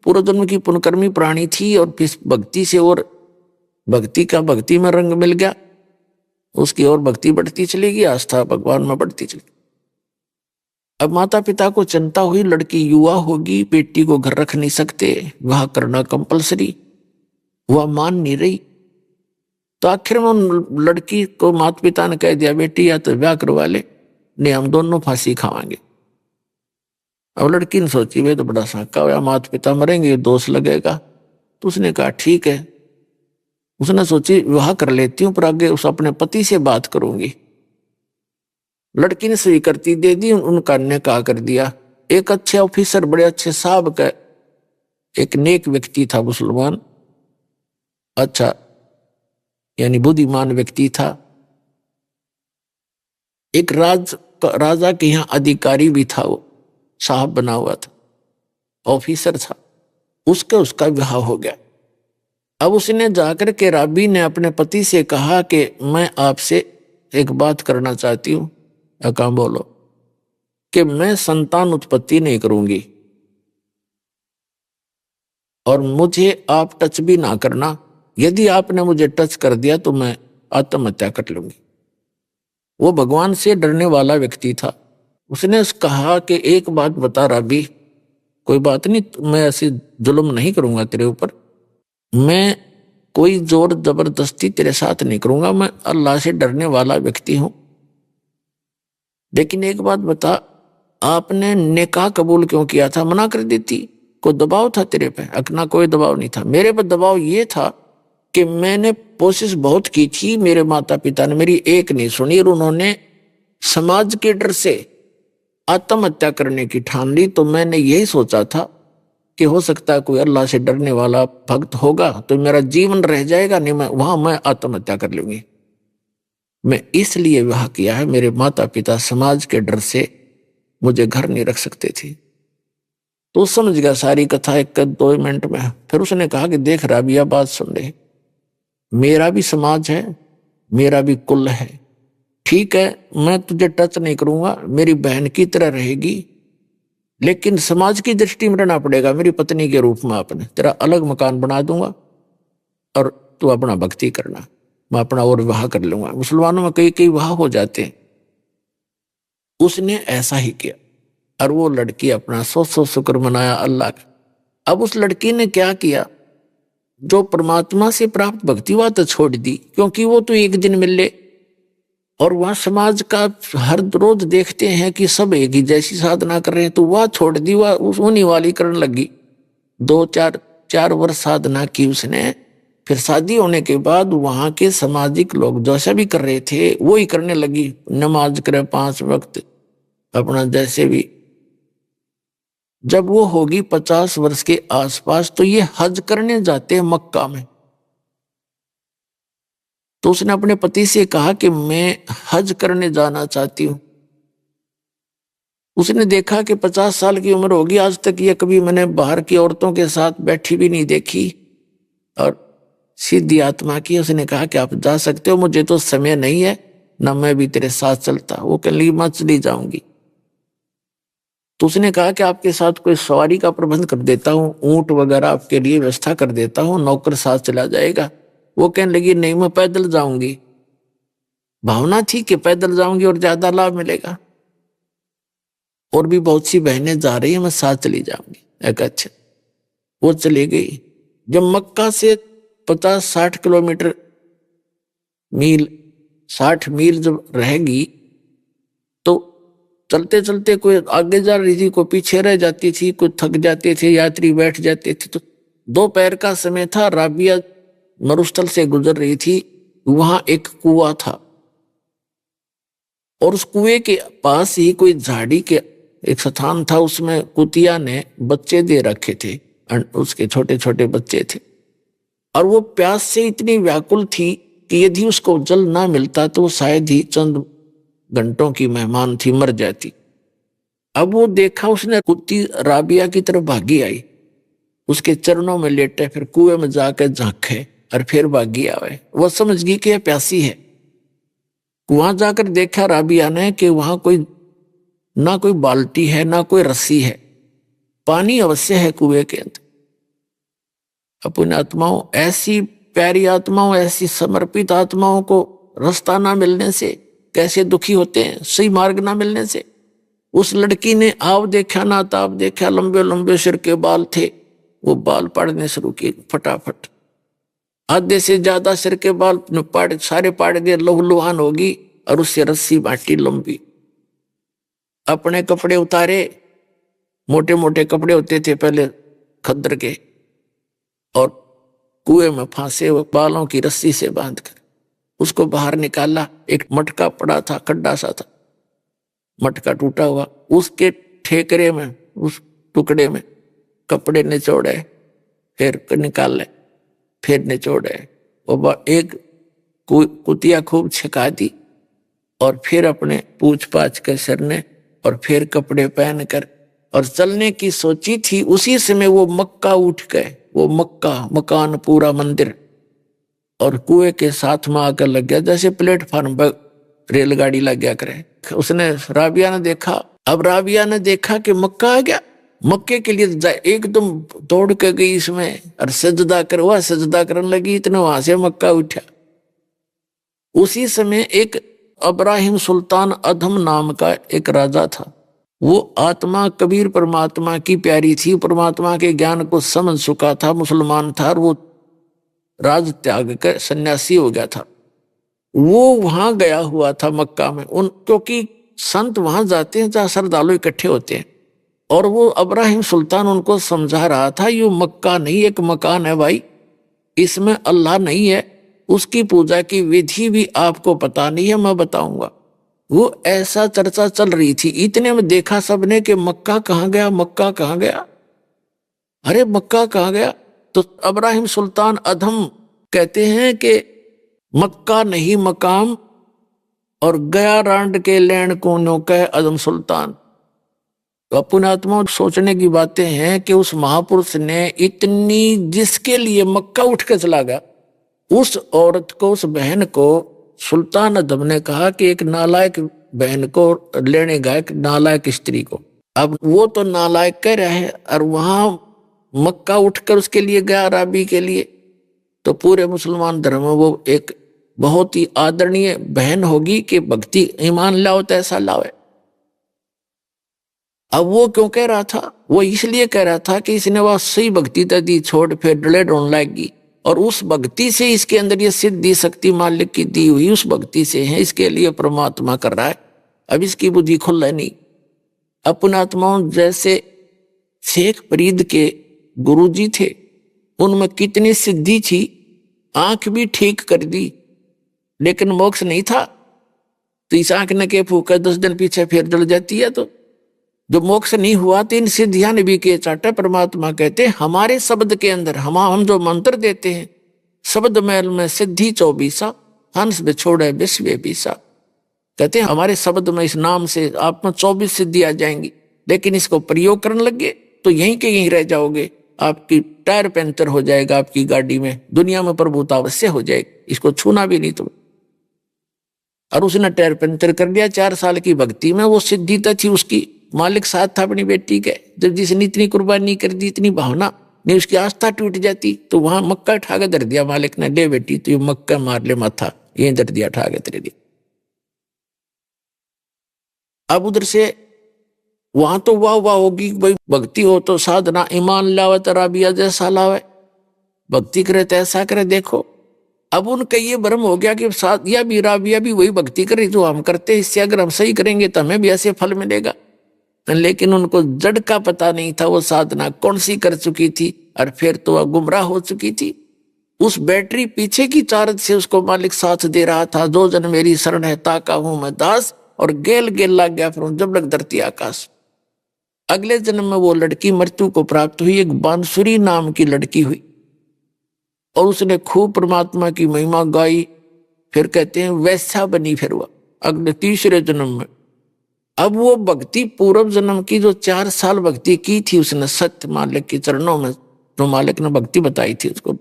पूर्व जन्म की पुण्यकर्मी प्राणी थी और फिर भक्ति से और भक्ति में रंग मिल गया उसकी, और भक्ति बढ़ती चली गई, आस्था भगवान में बढ़ती चली। अब माता पिता को चिंता हुई, लड़की युवा होगी, बेटी को घर रख नहीं सकते, वह करना कंपलसरी, वह मान नहीं रही। तो आखिर में लड़की को माता पिता ने कह दिया बेटी या तो ब्याह करवा ले, नहीं हम दोनों फांसी खावांगे। अब लड़की ने सोची वे तो बड़ा साका हुआ, माता पिता मरेंगे, दोष लगेगा। तो उसने कहा ठीक है। उसने सोची विवाह कर लेती हूँ, पर आगे उस अपने पति से बात करूंगी। लड़की ने स्वीकृति दे दी, उनका निकाह कर दिया। एक अच्छे ऑफिसर, बड़े अच्छे साहब का एक नेक व्यक्ति था, मुसलमान, अच्छा यानी बुद्धिमान व्यक्ति था। एक राजा के यहाँ अधिकारी भी था, वो साहब बना हुआ था, ऑफिसर था। उसका विवाह हो गया। अब उसने जाकर के राबी ने अपने पति से कहा कि मैं आपसे एक बात करना चाहती हूँ। कहा बोलो। कि मैं संतान उत्पत्ति नहीं करूंगी और मुझे आप टच भी ना करना, यदि आपने मुझे टच कर दिया तो मैं आत्महत्या कर लूंगी। वो भगवान से डरने वाला व्यक्ति था। उसने कहा कि एक बात बता राबी, कोई बात नहीं, मैं ऐसे जुल्म नहीं करूंगा तेरे ऊपर, मैं कोई जोर जबरदस्ती तेरे साथ नहीं करूंगा, मैं अल्लाह से डरने वाला व्यक्ति हूं। लेकिन एक बात बता, आपने निकाह कबूल क्यों किया था? मना कर देती। कोई दबाव था तेरे पे? अकना कोई दबाव नहीं था। मेरे पर दबाव ये था कि मैंने कोशिश बहुत की थी, मेरे माता पिता ने मेरी एक नहीं सुनी और उन्होंने समाज के डर से आत्महत्या करने की ठान ली। तो मैंने यही सोचा था कि हो सकता है कोई अल्लाह से डरने वाला भक्त होगा तो मेरा जीवन रह जाएगा, नहीं मैं आत्महत्या कर लूंगी। मैं इसलिए विवाह किया है, मेरे माता पिता समाज के डर से मुझे घर नहीं रख सकते थे। तो समझ गया सारी कथा 1-2 मिनट में। फिर उसने कहा कि देख राबिया, बात सुन ले, मेरा भी समाज है, मेरा भी कुल है, ठीक है, मैं तुझे टच नहीं करूंगा, मेरी बहन की तरह रहेगी, लेकिन समाज की दृष्टि में रहना पड़ेगा मेरी पत्नी के रूप में। आपने तेरा अलग मकान बना दूंगा और तू अपना भक्ति करना, मैं अपना और विवाह कर लूंगा। मुसलमानों में कई विवाह हो जाते हैं। उसने ऐसा ही किया और वो लड़की अपना 100 शुक्र मनाया अल्लाह का। अब उस लड़की ने क्या किया, जो परमात्मा से प्राप्त भक्ति वह तो छोड़ दी, क्योंकि वो तो एक दिन मिल ले, और वह समाज का हर रोज देखते हैं कि सब एक ही जैसी साधना कर रहे हैं, तो वह छोड़ दी, वह उन्हीं वाली करने लगी। 2-4 वर्ष साधना की उसने। फिर शादी होने के बाद वहां के सामाजिक लोग जैसा भी कर रहे थे वो ही करने लगी। नमाज करे 5 वक्त, अपना जैसे भी। जब वो होगी 50 वर्ष के आसपास तो ये हज करने जाते हैं मक्का में। तो उसने अपने पति से कहा कि मैं हज करने जाना चाहती हूं। उसने देखा कि 50 साल की उम्र होगी, आज तक ये कभी मैंने बाहर की औरतों के साथ बैठी भी नहीं देखी और सीधी आत्मा की। उसने कहा कि आप जा सकते हो, मुझे तो समय नहीं है, ना मैं भी तेरे साथ चलता। वो कहने लगी मैं चली जाऊंगी। तो उसने कहा कि आपके साथ कोई सवारी का प्रबंध कर देता हूँ, ऊंट वगैरह आपके लिए व्यवस्था कर देता हूँ, नौकर साथ चला जाएगा। वो कहने लगी नहीं, मैं पैदल जाऊंगी। भावना थी कि पैदल जाऊंगी और ज्यादा लाभ मिलेगा, और भी बहुत सी बहनें जा रही हैं, मैं साथ चली जाऊंगी। एक अच्छा, वो चली गई। जब मक्का से 50-60 किलोमीटर मील 60 मील जब रहेगी तो चलते चलते कोई आगे जा रही थी, कोई पीछे रह जाती थी, कोई थक जाते थे, यात्री बैठ जाते थे। तो दोपहर का समय था, राबिया मरुस्थल से गुजर रही थी। वहां एक कुआं था और उस कुएं के पास ही कोई झाड़ी के एक स्थान था, उसमें कुतिया ने बच्चे दे रखे थे, उसके छोटे छोटे बच्चे थे। और वो प्यास से इतनी व्याकुल थी कि यदि उसको जल ना मिलता तो शायद ही चंद घंटों की मेहमान थी, मर जाती। अब वो देखा उसने, कुत्ती राबिया की तरफ भागी आई, उसके चरणों में लेटे, फिर कुएं में जाकर झांके और फिर भागी आवे। वो समझ गई कि यह प्यासी है। वहां जाकर देखा राबिया ने कि वहां कोई ना कोई बाल्टी है ना कोई रस्सी है, पानी अवश्य है कुएं के अंदर। अपनी आत्माओं, ऐसी प्यारी आत्माओं, ऐसी समर्पित आत्माओं को रास्ता ना मिलने से कैसे दुखी होते हैं, सही मार्ग ना मिलने से। उस लड़की ने आव देखा ना ताव देखा, लंबे लंबे सिर के बाल थे, वो बाल पाड़ने शुरू किए फटाफट। आधे से ज्यादा सिर के बाल सारे पाड़ दिए, लहूलुहान होगी, और उससे रस्सी बांटी लंबी। अपने कपड़े उतारे, मोटे मोटे कपड़े होते थे पहले खद्दर के, और कुएं में फांसे हुए बालों की रस्सी से बांधकर उसको बाहर निकाला। एक मटका पड़ा था, खड्डा सा था, मटका टूटा हुआ, उसके ठेकरे में, उस टुकड़े में कपड़े निचोड़े, फिर निकाले, फिर निचोड़े। और एक कुतिया खूब छिका दी, और फिर अपने पूछ पाछ के सरने, और फिर कपड़े पहनकर और चलने की सोची थी। उसी समय वो मक्का उठ गए, वो मक्का मकान पूरा मंदिर, और कुएं के साथ में आकर लग गया, जैसे प्लेटफार्म पर रेलगाड़ी लग गया करे। उसने, राबिया ने देखा। अब राबिया ने देखा कि मक्का आ गया। मक्के के लिए एकदम दौड़ के गई इसमें, और सजदा करवा, सजदा करने लगी, इतने वहां से मक्का उठा। उसी समय एक इब्राहिम सुल्तान अधम नाम का एक राजा था। वो आत्मा कबीर परमात्मा की प्यारी थी, परमात्मा के ज्ञान को समझ चुका था, मुसलमान था, और वो राज त्याग कर सन्यासी हो गया था। वो वहां गया हुआ था मक्का में, क्योंकि संत वहां जाते हैं जहां श्रद्धालु इकट्ठे होते हैं। और वो इब्राहिम सुल्तान उनको समझा रहा था, ये मक्का नहीं एक मकान है भाई, इसमें अल्लाह नहीं है, उसकी पूजा की विधि भी आपको पता नहीं है, मैं बताऊंगा। वो ऐसा चर्चा चल रही थी। इतने में देखा सबने कि मक्का कहाँ गया, मक्का कहाँ गया, अरे मक्का कहाँ गया। तो इब्राहिम सुल्तान अधम कहते हैं कि मक्का नहीं मकाम, और गया रांड के लैंड कोनों का अधम सुल्तान। तो अपने आत्मा सोचने की बातें हैं कि उस महापुरुष ने इतनी, जिसके लिए मक्का उठ के चला गया, उस औरत को, उस बहन को सुल्तान अधम ने कहा कि एक नालायक बहन को लेने गया, एक नालायक स्त्री को। अब वो तो नालायक कह रहा है, और वहां मक्का उठकर उसके लिए गया, राबी के लिए। तो पूरे मुसलमान धर्म में वो एक बहुत ही आदरणीय बहन होगी कि भक्ति ईमान लाओ तो ऐसा लाओ। अब वो क्यों कह रहा था? वो इसलिए कह रहा था कि इसने वह सही भक्ति दी छोड़, फिर डले ढूंढ लाएगी, और उस भक्ति से इसके अंदर ये सिद्धि शक्ति मालिक की दी हुई उस भक्ति से है, इसके लिए परमात्मा कर रहा है। अब इसकी बुद्धि खुल है नहीं। अपने आत्माओं, जैसे शेख फरीद के गुरुजी थे, उनमें कितनी सिद्धि थी, आंख भी ठीक कर दी, लेकिन मोक्ष नहीं था। तो इस आंख ने के फूका 10 दिन पीछे फिर जल जाती है। तो जो मोक्ष नहीं हुआ, तो इन सिद्धियां ने भी के चाटा। परमात्मा कहते हमारे शब्द के अंदर हम जो मंत्र देते हैं, शब्द महल में सिद्धि 24, हंस बिछोड़े विश्व बीसा। कहते हैं हमारे शब्द में, इस नाम से आप में 24 सिद्धि आ जाएंगी, लेकिन इसको प्रयोग करने लगे तो यहीं के यहीं रह जाओगे। आपकी टायर पंचर हो जाएगा, आपकी गाड़ी में, दुनिया में प्रभुता अवश्य हो जाएगी, इसको छूना भी नहीं तुम। और उसने टायर पंचर कर दिया 4 साल की भक्ति में। वो सिद्धि तो थी उसकी, मालिक साथ था अपनी बेटी के। जब जिसने इतनी कुर्बानी कर दी, इतनी भावना नहीं, उसकी आस्था टूट जाती, तो वहां मक्का उठा के धर दिया मालिक ने, ले बेटी तो ये मक्का मार ले माथा, ये धर दिया उठा के तेरे लिए। अब उधर से वहां तो वाह वाह होगी, भाई भक्ति हो तो साधना, ईमान लावे तो राबिया जैसा लावे, भक्ति करे तो ऐसा करे। देखो अब उनका ये भ्रम हो गया कि सादिया भी राबिया भी वही भक्ति करे जो हम करते, इससे अगर हम सही करेंगे तो हमें भी ऐसे फल मिलेगा। लेकिन उनको जड़ का पता नहीं था, वो साधना कौन सी कर चुकी थी और फिर तो वह गुमराह हो चुकी थी। उस बैटरी पीछे की चार्ज से उसको मालिक साथ दे रहा था। जो जन मेरी शरण है ताका हूं मैं दास, और गेल गेल लग गया फिर जब लग धरती आकाश। अगले जन्म में वो लड़की मृत्यु को प्राप्त हुई, एक बांसुरी नाम की लड़की हुई, और उसने खूब परमात्मा की महिमा गाई। फिर कहते हैं वैसा बनी फिर वह अगले तीसरे जन्म में। अब वो भक्ति पूर्व जन्म की जो 4 साल भक्ति की थी उसने सत्य मालिक के चरणों में, जो मालिक ने भक्ति बताई थी उसको,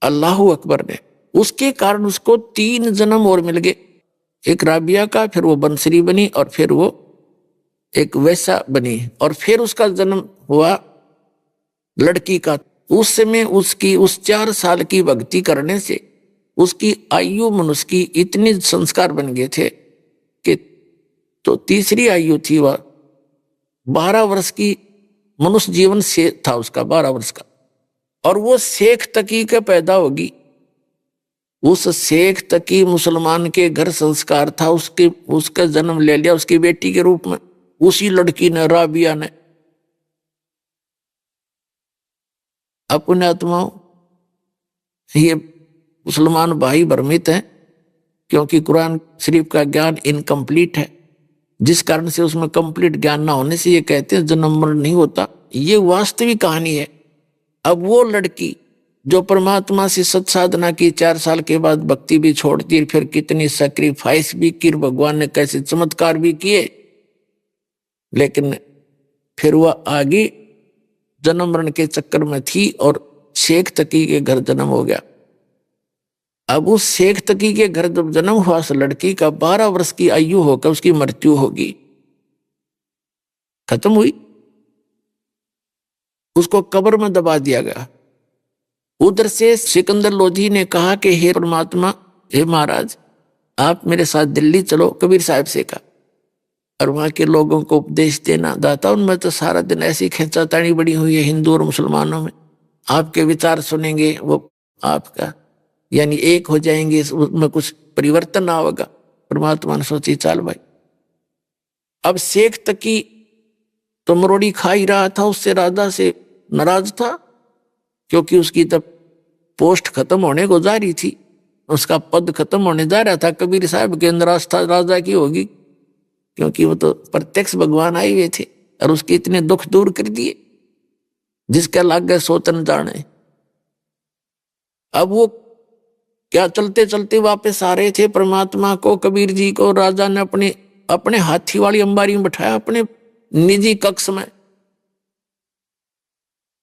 अल्लाहू अकबर ने, उसके कारण उसको 3 जन्म और मिल गए। एक राबिया का, फिर वो बंसरी बनी, और फिर वो एक वैसा बनी, और फिर उसका जन्म हुआ लड़की का। उस समय उसकी उस 4 साल की भक्ति करने से उसकी आयु मनुष्य की इतने संस्कार बन गए थे कि तो तीसरी आयु थी वह 12 वर्ष की, मनुष्य जीवन से था उसका 12 वर्ष का, और वो शेख तकी के पैदा होगी। उस शेख तकी मुसलमान के घर संस्कार था, उसका जन्म ले लिया उसकी बेटी के रूप में, उसी लड़की ने, राबिया ने। अपने आत्माओं, ये मुसलमान भाई भ्रमित हैं क्योंकि कुरान शरीफ का ज्ञान इनकम्प्लीट है, जिस कारण से उसमें कंप्लीट ज्ञान ना होने से ये कहते हैं जन्म मरण नहीं होता। ये वास्तविक कहानी है। अब वो लड़की जो परमात्मा से सत्साधना की, 4 साल के बाद भक्ति भी छोड़ दी, फिर कितनी सैक्रिफाइस भी की, भगवान ने कैसे चमत्कार भी किए, लेकिन फिर वह आगे जन्म मरण के चक्कर में थी और शेख तकी के घर जन्म हो गया। अब उस शेख तकी के घर जब जन्म हुआ उस लड़की का 12 वर्ष की आयु होकर उसकी मृत्यु होगी, खत्म हुई, उसको कब्र में दबा दिया गया। उधर से सिकंदर लोधी ने कहा कि हे परमात्मा, हे महाराज, आप मेरे साथ दिल्ली चलो, कबीर साहब से कहा, और वहां के लोगों को उपदेश देना। दाता उनमें तो सारा दिन ऐसी खींचातानी बड़ी हुई है हिंदू और मुसलमानों में, आपके विचार सुनेंगे, वो आपका यानी एक हो जाएंगे, उसमें कुछ परिवर्तन ना होगा। परमात्मा ने सोची चाल भाई। अब शेख तकी तो मरोड़ी खा ही रहा था, उससे राजा से नाराज था क्योंकि उसकी तब पोस्ट खत्म होने को जा रही थी, उसका पद खत्म होने जा रहा था। कबीर साहब के अंदर आस्था राजा की होगी क्योंकि वो तो प्रत्यक्ष भगवान आए हुए थे और उसके इतने दुख दूर कर दिए जिसका लाग गए सोतन जाने। अब वो क्या चलते चलते वापस आ रहे थे, परमात्मा को, कबीर जी को राजा ने अपने हाथी वाली अंबारी में बैठाया, अपने निजी कक्ष में।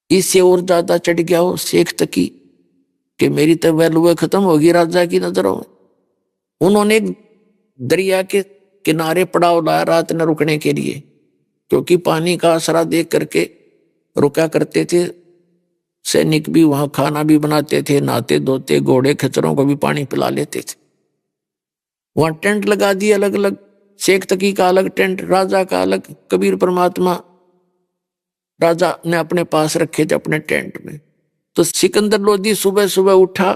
इससे और ज्यादा चढ़ गया वो शेख तकी कि मेरी तो वैल्यू खत्म होगी राजा की नजरों में। उन्होंने दरिया के किनारे पड़ाव लाया रात न रुकने के लिए, क्योंकि पानी का आसरा देख करके रुका करते थे। सैनिक भी वहां खाना भी बनाते थे, नहाते धोते, घोड़े खच्चरों को भी पानी पिला लेते थे। वहां टेंट लगा दिए अलग अलग, शेख तकी का अलग टेंट, राजा का अलग। कबीर परमात्मा राजा ने अपने पास रखे थे अपने टेंट में। तो सिकंदर लोधी सुबह सुबह उठा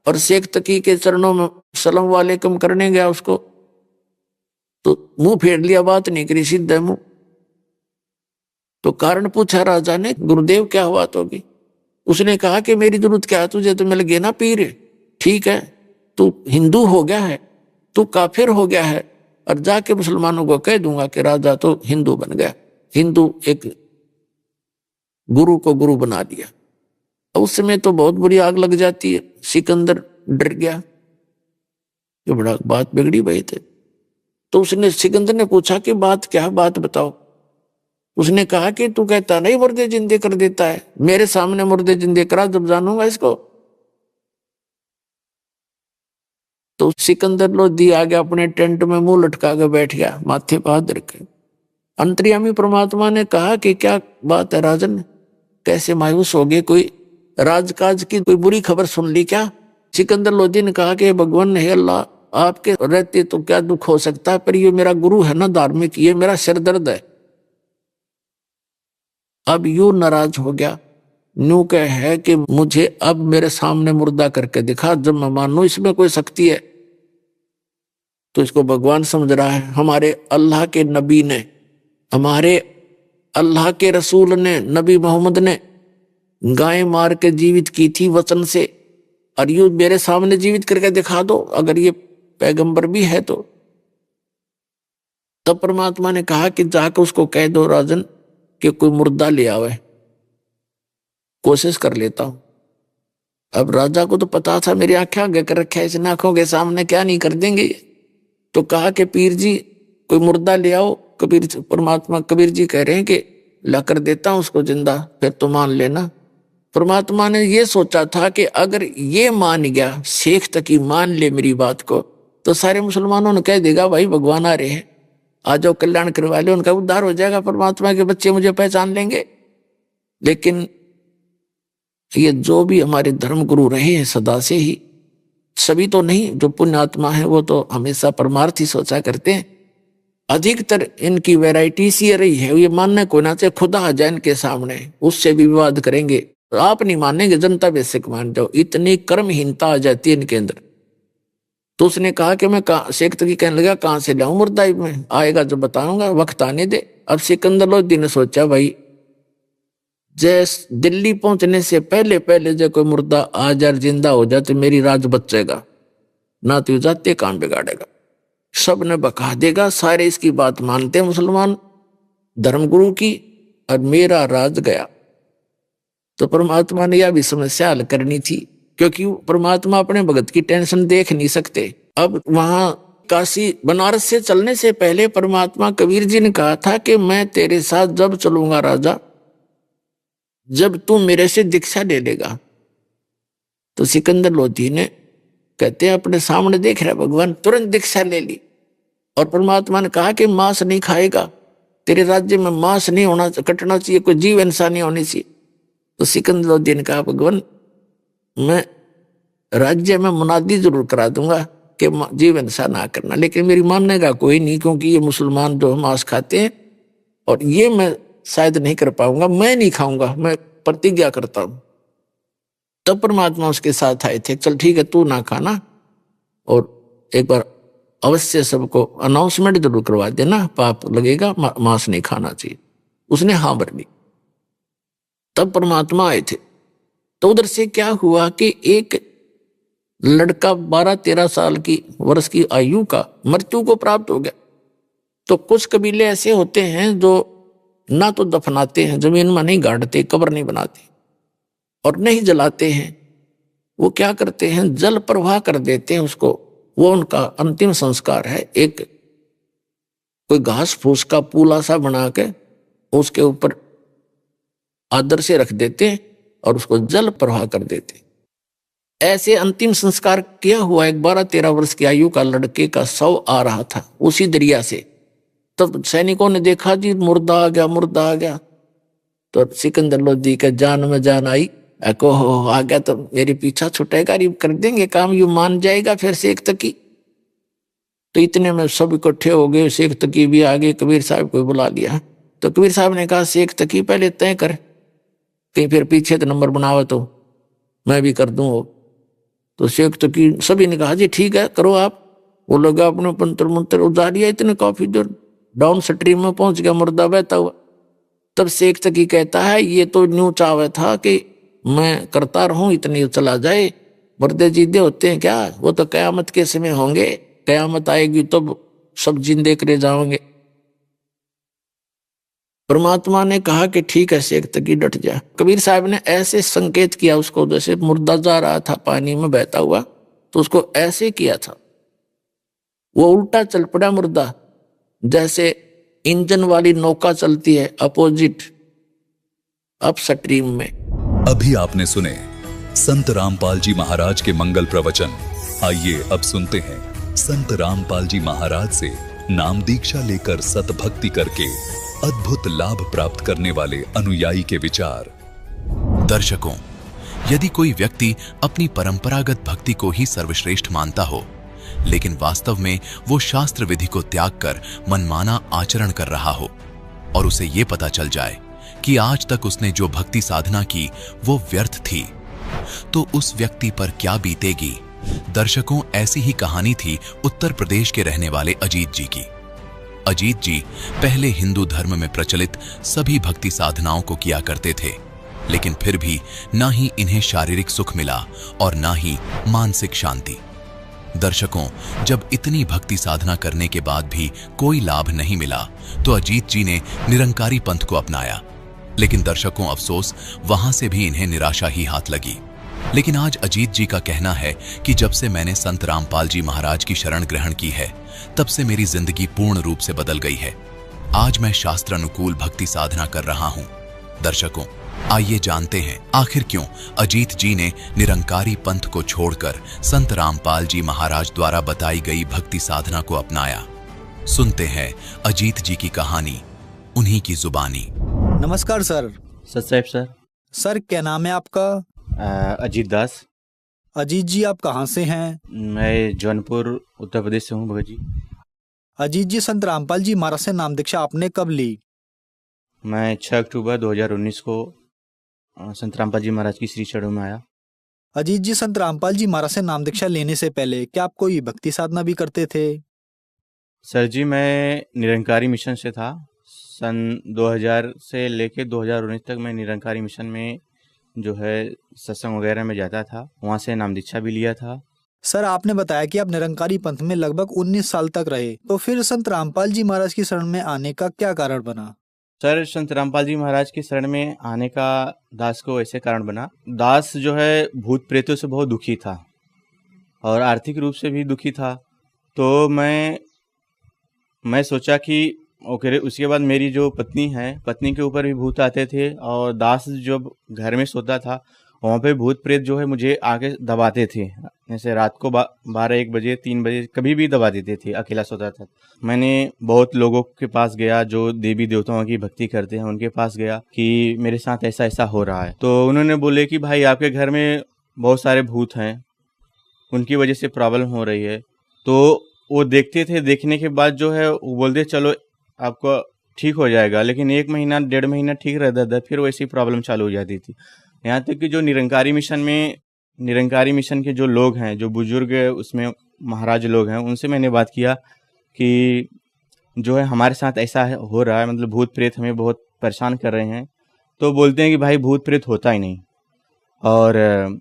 और शेख तकी के चरणों में सलाम वालेकुम करने गया। उसको तो मुंह फेर लिया, बात नहीं करी, सीधे मुंह। तो कारण पूछा राजा ने, गुरुदेव क्या बात होगी? उसने कहा कि मेरी जरूरत क्या है, तुझे तो मिल गए ना पीर, ठीक है, तू हिंदू हो गया है, तू काफिर हो गया है, और जाके मुसलमानों को कह दूंगा कि राजा तो हिंदू बन गया। हिंदू एक गुरु को गुरु बना दिया। उस समय तो बहुत बुरी आग लग जाती है। सिकंदर डर गया, ये बड़ा बात बिगड़ी भाई थे। तो उसने, सिकंदर ने पूछा कि बात क्या है, बात बताओ। उसने कहा कि तू कहता नहीं मुर्दे जिंदे कर देता है, मेरे सामने मुर्दे जिंदे करा, जब जानूंगा इसको। तो सिकंदर लोधी आ गया, अपने टेंट में मुंह लटका के बैठ गया, माथे पर हाथ रखे। अंतर्यामी परमात्मा ने कहा कि क्या बात है राजन, कैसे मायूस हो गए, कोई राजकाज की कोई बुरी खबर सुन ली क्या? सिकंदर लोधी ने कहा कि भगवान हे अल्लाह, आपके रहते तो क्या दुख हो सकता है, पर ये मेरा गुरु है ना धार्मिक, ये मेरा सिर दर्द है। अब यूं नाराज हो गया, न्यू का है कि मुझे अब मेरे सामने मुर्दा करके दिखा, जब मैं मानू इसमें कोई शक्ति है। तो इसको भगवान समझ रहा है। हमारे अल्लाह के नबी ने, हमारे अल्लाह के रसूल ने, नबी मोहम्मद ने गाय मार के जीवित की थी वचन से, और यूं मेरे सामने जीवित करके दिखा दो, अगर ये पैगंबर भी है तो। तब परमात्मा ने कहा कि जाकर उसको कह दो राजन कि कोई मुर्दा ले आवे, कोशिश कर लेता हूं। अब राजा को तो पता था मेरी आंखें आगे कर रखा है, इस आंखों के सामने क्या नहीं कर देंगे। तो कहा कि पीर जी कोई मुर्दा ले आओ। कबीर परमात्मा कबीर जी कह रहे हैं कि ला कर देता हूं उसको जिंदा, फिर तो मान लेना। परमात्मा ने ये सोचा था कि अगर ये मान गया, शेख तक ही मान ले मेरी बात को, तो सारे मुसलमानों ने कह देगा भाई भगवान आ रहे हैं, आ जाओ कल्याण करवा ले, उनका उद्धार हो जाएगा, परमात्मा के बच्चे मुझे पहचान लेंगे। लेकिन ये जो भी हमारे धर्म गुरु रहे हैं सदा से ही, सभी तो नहीं, जो पुण्य आत्मा है वो तो हमेशा परमार्थ ही सोचा करते हैं। अधिकतर इनकी वैरायटी सी रही है, ये मानने को ना चाहे खुदा आ जाए इनके सामने, उससे भी विवाद करेंगे। आप नहीं मानेंगे, जनता बेसिक मान जाओ, इतनी कर्महीनता आ जाती है इनके अंदर। तो उसने कहा कि मैं शेख तकी कहने लगा कहां से लाऊं मुर्दा, में आएगा जो बताऊंगा, वक्त आने दे। अब सिकंदर लोधी ने सोचा भाई जैस दिल्ली पहुंचने से पहले पहले जो कोई मुर्दा आ जाए जिंदा हो जाए तो मेरी राज बचेगा, ना तो जाते काम बिगाड़ेगा, सब ने बका देगा। सारे इसकी बात मानते हैं मुसलमान धर्मगुरु की, और मेरा राज गया। तो परमात्मा ने यह भी समस्या हल करनी थी, क्योंकि परमात्मा अपने भगत की टेंशन देख नहीं सकते। अब वहां काशी बनारस से चलने से पहले परमात्मा कबीर जी ने कहा था कि मैं तेरे साथ जब चलूंगा राजा, जब तू मेरे से दीक्षा ले लेगा। तो सिकंदर लोधी ने कहते हैं अपने सामने देख रहा भगवान, तुरंत दीक्षा ले ली। और परमात्मा ने कहा कि मांस नहीं खाएगा, तेरे राज्य में मांस नहीं होना, कटना चाहिए, कोई जीव हिंसा नहीं होनी चाहिए। तो सिकंदर लोधी ने कहा भगवान मैं राज्य में मुनादी जरूर करा दूंगा कि जीव हिंसा ना करना, लेकिन मेरी मानने का कोई नहीं, क्योंकि ये मुसलमान जो मांस खाते हैं और ये मैं शायद नहीं कर पाऊंगा, मैं नहीं खाऊंगा, मैं प्रतिज्ञा करता हूं। तब परमात्मा उसके साथ आए थे, चल ठीक है तू ना खाना, और एक बार अवश्य सबको अनाउंसमेंट जरूर करवा देना, पाप लगेगा, मांस नहीं खाना चाहिए। उसने हाँ भर ली। तब परमात्मा आए थे। तो उधर से क्या हुआ कि एक लड़का 12-13 साल की वर्ष की आयु का मृत्यु को प्राप्त हो गया। तो कुछ कबीले ऐसे होते हैं जो ना तो दफनाते हैं, जमीन में नहीं गाड़ते, कब्र नहीं बनाते और नहीं जलाते हैं, वो क्या करते हैं जल प्रवाह कर देते हैं उसको, वो उनका अंतिम संस्कार है। एक कोई घास फूस का पूला सा बना के उसके ऊपर आदर से रख देते हैं और उसको जल प्रवाह कर देते। ऐसे अंतिम संस्कार किया हुआ एक 12-13 वर्ष की आयु का लड़के का शव आ रहा था उसी दरिया से। तब सैनिकों ने देखा जी मुर्दा आ गया, मुर्दा आ गया। तो सिकंदर लोधी का जान में जान आई, को आ गया तो मेरे पीछा छुटेगा, रिब कर देंगे काम, यू मान जाएगा फिर शेख तकी। तो इतने में सब इकट्ठे हो गए, शेख तकी भी आगे, कबीर साहब को बुला लिया। तो कबीर साहब ने कहा शेख तकी पहले तय कर, कहीं फिर पीछे तो नंबर बनावा तो मैं भी कर दूं। तो शेख तकी सभी ने कहा जी ठीक है करो आप। वो लोग अपने पंतर मंत्र उजारिया, इतने काफी देर डाउन स्ट्रीम में पहुंच गया, मुर्दा बहता हुआ। तब शेख तकी कहता है ये तो न्यू चावे था कि मैं करता रहूं, इतनी चला जाए, मुर्दे जीदे होते हैं क्या, वो तो कयामत के समय होंगे, कयामत आएगी तब सब जिंदे करे जाओगे। परमात्मा ने कहा कि ठीक है शेख तकी डट जा। कबीर साहब ने ऐसे संकेत किया उसको, जैसे मुर्दा जा रहा था पानी में बहता हुआ, तो उसको ऐसे किया था, वो उल्टा चल पड़ा मुर्दा, जैसे इंजन वाली नौका चलती है अपोजिट अप स्ट्रीम में। अभी आपने सुने संत रामपाल जी महाराज के मंगल प्रवचन। आइए अब सुनते हैं संत रामपाल जी महाराज से नाम दीक्षा लेकर सतभक्ति करके अद्भुत लाभ प्राप्त करने वाले अनुयायी के विचार। दर्शकों, यदि कोई व्यक्ति अपनी परंपरागत भक्ति को ही सर्वश्रेष्ठ मानता हो, लेकिन वास्तव में वो शास्त्र विधि को त्याग कर मनमाना आचरण कर रहा हो, और उसे ये पता चल जाए कि आज तक उसने जो भक्ति साधना की वो व्यर्थ थी, तो उस व्यक्ति पर क्या बीतेगी। दर्शकों, ऐसी ही कहानी थी उत्तर प्रदेश के रहने वाले अजीत जी की। अजीत जी पहले हिंदू धर्म में प्रचलित सभी भक्ति साधनाओं को किया करते थे, लेकिन फिर भी ना ही इन्हें शारीरिक सुख मिला और ना ही मानसिक शांति। दर्शकों, जब इतनी भक्ति साधना करने के बाद भी कोई लाभ नहीं मिला तो अजीत जी ने निरंकारी पंथ को अपनाया। लेकिन दर्शकों, अफसोस, वहां से भी इन्हें निराशा ही हाथ लगी। लेकिन आज अजीत जी का कहना है कि जब से मैंने संत रामपाल जी महाराज की शरण ग्रहण की है, तब से मेरी जिंदगी पूर्ण रूप से बदल गई है। आज मैं शास्त्र अनुकूल भक्ति साधना कर रहा हूं। दर्शकों, आइए जानते हैं आखिर क्यों अजीत जी ने निरंकारी पंथ को छोड़कर संत रामपाल जी महाराज द्वारा बताई गई भक्ति साधना को अपनाया। सुनते हैं अजीत जी की कहानी, उन्हीं की जुबानी। नमस्कार सर। सत सर। सर, क्या नाम है आपका? अजीत दास। अजीत जी, आप कहाँ से हैं? मैं जौनपुर उत्तर प्रदेश से हूँ भगत जी। अजीत जी, संत रामपाल जी महाराज से नाम दीक्षा आपने कब ली? मैं 6 अक्टूबर 2019 को संत रामपाल जी महाराज की श्री चरणों में आया। अजीत जी, संत रामपाल जी महाराज से नाम दीक्षा लेने से पहले क्या आप कोई भक्ति साधना भी करते थे? सर जी, मैं निरंकारी मिशन से था। सन 2000 से लेके 2019 तक मैं निरंकारी मिशन में जो है सत्संग वगैरह में जाता था, वहाँ से नाम दीक्षा भी लिया था। सर, आपने बताया कि आप निरंकारी पंथ में लगभग 19 साल तक रहे, तो फिर संत रामपाल जी महाराज की शरण में आने का क्या कारण बना? सर, संत रामपाल जी महाराज की शरण में आने का दास को ऐसे कारण बना, दास जो है भूत प्रेतों से बहुत दुखी था और आर्थिक रूप से भी दुखी था। तो मैं सोचा कि ओके, उसके बाद मेरी जो पत्नी है, पत्नी के ऊपर भी भूत आते थे और दास जब घर में सोता था वहाँ पे भूत प्रेत जो है मुझे आके दबाते थे। जैसे रात को 12-1 बजे 3 बजे कभी भी दबा देते थे, अकेला सोता था। मैंने बहुत लोगों के पास गया जो देवी देवताओं की भक्ति करते हैं, उनके पास गया कि मेरे साथ ऐसा ऐसा हो रहा है। तो उन्होंने बोले कि भाई आपके घर में बहुत सारे भूत हैं, उनकी वजह से प्रॉब्लम हो रही है। तो वो देखते थे, देखने के बाद जो है वो बोलते चलो आपको ठीक हो जाएगा। लेकिन 1 महीना 1.5 महीना ठीक रहता था, फिर वैसी प्रॉब्लम चालू हो जाती थी। यहाँ तक कि जो निरंकारी मिशन के जो लोग हैं, जो बुजुर्ग उसमें महाराज लोग हैं, उनसे मैंने बात किया कि जो है हमारे साथ ऐसा हो रहा है, मतलब भूत प्रेत हमें बहुत परेशान कर रहे हैं। तो बोलते हैं कि भाई भूत प्रेत होता ही नहीं। और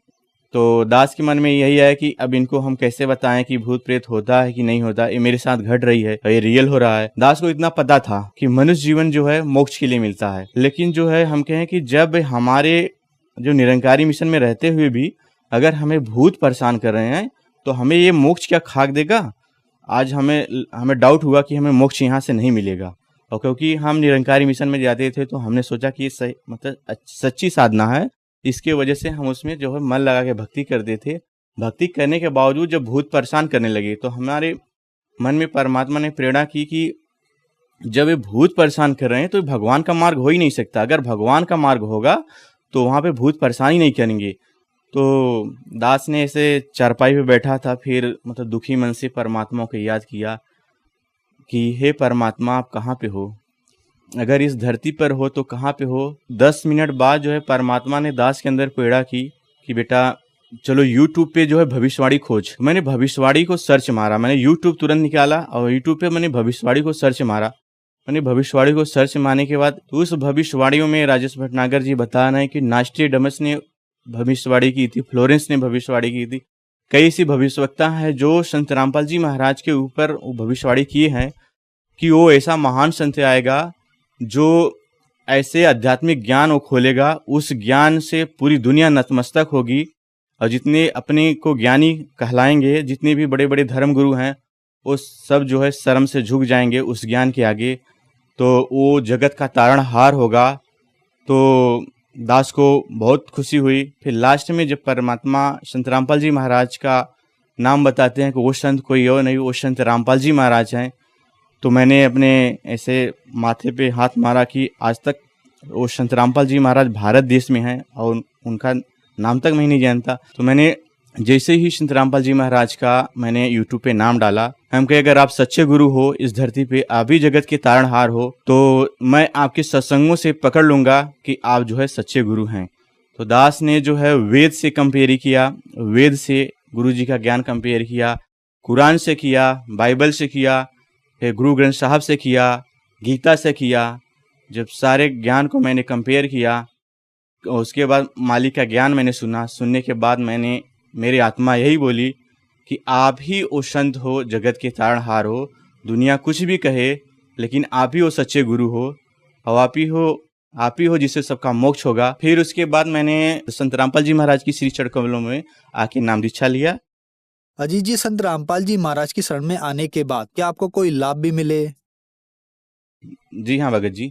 तो दास के मन में यही है कि अब इनको हम कैसे बताएं कि भूत प्रेत होता है कि नहीं होता, ये मेरे साथ घट रही है, ये रियल हो रहा है। दास को इतना पता था कि मनुष्य जीवन जो है मोक्ष के लिए मिलता है, लेकिन जो है हम कहें कि जब हमारे जो निरंकारी मिशन में रहते हुए भी अगर हमें भूत परेशान कर रहे हैं तो हमें ये मोक्ष क्या खाक देगा। आज हमें डाउट हुआ कि हमें मोक्ष यहाँ से नहीं मिलेगा। और क्योंकि हम निरंकारी मिशन में जाते थे तो हमने सोचा कि ये मतलब सच्ची साधना है, इसके वजह से हम उसमें जो है मन लगा के भक्ति करते थे। भक्ति करने के बावजूद जब भूत परेशान करने लगे तो हमारे मन में परमात्मा ने प्रेरणा की कि जब ये भूत परेशान कर रहे हैं तो भगवान का मार्ग हो ही नहीं सकता। अगर भगवान का मार्ग होगा तो वहाँ पे भूत परेशान ही नहीं करेंगे। तो दास ने ऐसे चारपाई पे बैठा था, फिर मतलब दुखी मन से परमात्मा को याद किया कि हे परमात्मा, आप कहाँ पे हो, अगर इस धरती पर हो तो कहाँ पे हो। 10 मिनट बाद जो है परमात्मा ने दास के अंदर प्रेरणा की कि बेटा चलो YouTube पे जो है भविष्यवाणी खोज। मैंने भविष्यवाणी को सर्च मारा, मैंने YouTube तुरंत निकाला और YouTube पे मैंने भविष्यवाणी को सर्च मारा। मैंने भविष्यवाणी को सर्च मारने के बाद उस भविष्यवाणियों में राजेश भटनागर जी बता रहे हैं कि नास्ट्रेडमस ने भविष्यवाणी की थी, फ्लोरेंस ने भविष्यवाणी की थी। कई ऐसी भविष्यवक्ता है जो संत रामपाल जी महाराज के ऊपर भविष्यवाणी किए हैं कि वो ऐसा महान संत आएगा जो ऐसे आध्यात्मिक ज्ञान वो खोलेगा, उस ज्ञान से पूरी दुनिया नतमस्तक होगी। और जितने अपने को ज्ञानी कहलाएंगे, जितने भी बड़े बड़े धर्म गुरु हैं, वो सब जो है शर्म से झुक जाएंगे उस ज्ञान के आगे। तो वो जगत का तारणहार होगा। तो दास को बहुत खुशी हुई। फिर लास्ट में जब परमात्मा संत रामपाल जी महाराज का नाम बताते हैं कि वो संत कोई और नहीं, वो संत रामपाल जी महाराज हैं, तो मैंने अपने ऐसे माथे पे हाथ मारा कि आज तक वो संत रामपाल जी महाराज भारत देश में हैं और उनका नाम तक मैं नहीं जानता। तो मैंने जैसे ही संत रामपाल जी महाराज का मैंने यूट्यूब पे नाम डाला, हम कहे अगर आप सच्चे गुरु हो, इस धरती पे आप ही जगत के तारणहार हो, तो मैं आपके सत्संगों से पकड़ लूंगा कि आप जो है सच्चे गुरु हैं। तो दास ने जो है वेद से कंपेयर किया, वेद से गुरु जी का ज्ञान कंपेयर किया, कुरान से किया, बाइबल से किया, फिर गुरु ग्रंथ साहब से किया, गीता से किया। जब सारे ज्ञान को मैंने कंपेयर किया, उसके बाद मालिक का ज्ञान मैंने सुना। सुनने के बाद मेरी आत्मा यही बोली कि आप ही वो संत हो, जगत के तारणहार हो। दुनिया कुछ भी कहे, लेकिन आप ही वो सच्चे गुरु हो, और आप ही हो जिससे सबका मोक्ष होगा। फिर उसके बाद मैंने संत रामपाल जी महाराज की श्री चरण कमलों में आके नाम दीक्षा लिया। अजीत जी, संत रामपाल जी महाराज की शरण में आने के बाद क्या आपको कोई लाभ भी मिले? जी हाँ भगत जी,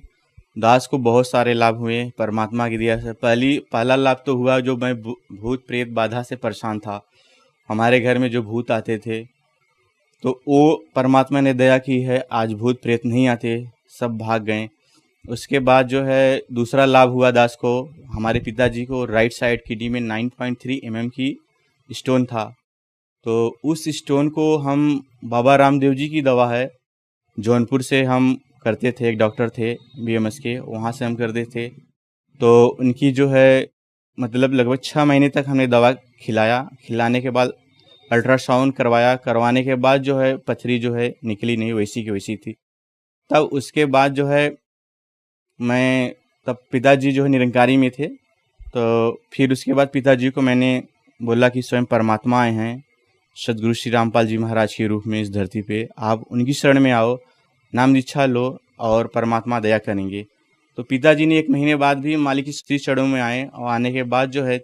दास को बहुत सारे लाभ हुए परमात्मा की दया से। पहला लाभ तो हुआ, जो मैं भूत प्रेत बाधा से परेशान था, हमारे घर में जो भूत आते थे, तो वो परमात्मा ने दया की है, आज भूत प्रेत नहीं आते, सब भाग गए। उसके बाद जो है दूसरा लाभ हुआ दास को, हमारे पिताजी को राइट साइड किडनी में 9.3 mm की स्टोन था। तो उस स्टोन को हम बाबा रामदेव जी की दवा है, जौनपुर से हम करते थे, एक डॉक्टर थे BMS के, वहाँ से हम करते थे। तो उनकी जो है मतलब लगभग 6 महीने तक हमने दवा खिलाने के बाद अल्ट्रासाउंड करवाने के बाद जो है पथरी जो है निकली नहीं, वैसी की वैसी थी। तब उसके बाद जो है तब पिताजी जो है निरंकारी में थे, तो फिर उसके बाद पिताजी को मैंने बोला कि स्वयं परमात्मा आए हैं, सदगुरु श्री रामपाल जी महाराज के रूप में इस धरती पे, आप उनकी शरण में आओ, नाम दीक्षा लो और परमात्मा दया करेंगे। तो पिताजी ने 1 महीने बाद भी मालिक की श्री चरणों में आए, और आने के बाद जो है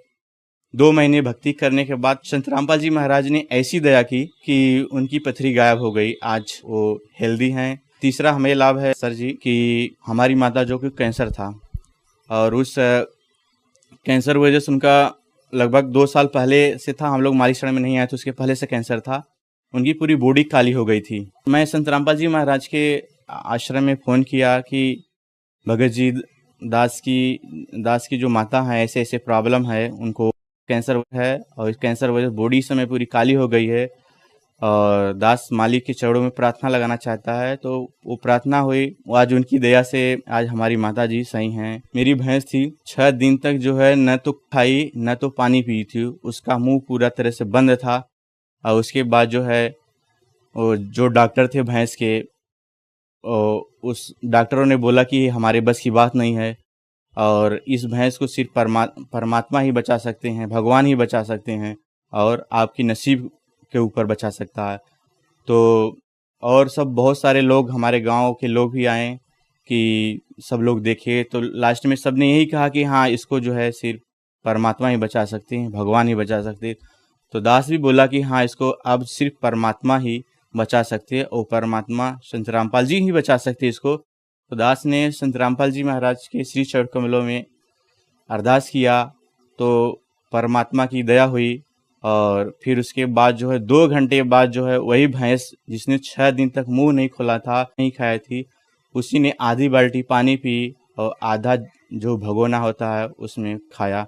2 महीने भक्ति करने के बाद संत रामपाल जी महाराज ने ऐसी दया की कि उनकी पथरी गायब हो गई, आज वो हेल्दी हैं। तीसरा हमें लाभ है सर जी कि हमारी माता जो कि कैंसर था, और उस कैंसर वजह से उनका लगभग 2 साल पहले से था, हम लोग मालिक शरण में नहीं आए तो उसके पहले से कैंसर था, उनकी पूरी बॉडी काली हो गई थी। मैं संत रामपाल जी महाराज के आश्रम में फ़ोन किया कि भगत जी, दास की जो माता है, ऐसे ऐसे प्रॉब्लम है, उनको कैंसर है, और इस कैंसर वजह से बॉडी समय पूरी काली हो गई है, और दास मालिक के चरणों में प्रार्थना लगाना चाहता है। तो वो प्रार्थना हुई, आज उनकी दया से आज हमारी माता जी सही हैं। मेरी भैंस थी, 6 दिन तक जो है न तो खाई न तो पानी पी थी, उसका मुंह पूरा तरह से बंद था। और उसके बाद जो है वो जो डॉक्टर थे भैंस के, उस डॉक्टरों ने बोला कि हमारे बस की बात नहीं है, और इस भैंस को सिर्फ परमात्मा ही बचा सकते हैं, भगवान ही बचा सकते हैं, और आपकी नसीब के ऊपर बचा सकता है। तो और सब बहुत सारे लोग, हमारे गांव के लोग भी आए कि सब लोग देखे, तो लास्ट में सब ने यही कहा कि हाँ, इसको जो है सिर्फ परमात्मा ही बचा सकते हैं, भगवान ही बचा सकते हैं। तो दास भी बोला कि हाँ, इसको अब सिर्फ परमात्मा ही बचा सकते हैं, और परमात्मा संत रामपाल जी ही बचा सकते हैं इसको। तो दास ने संत रामपाल जी महाराज के श्री चरण कमलों में अरदास किया, तो परमात्मा की दया हुई। और फिर उसके बाद जो है 2 घंटे बाद जो है वही भैंस जिसने 6 दिन तक मुंह नहीं खोला था, नहीं खाया थी, उसी ने आधी बाल्टी पानी पी और आधा जो भगोना होता है उसमें खाया,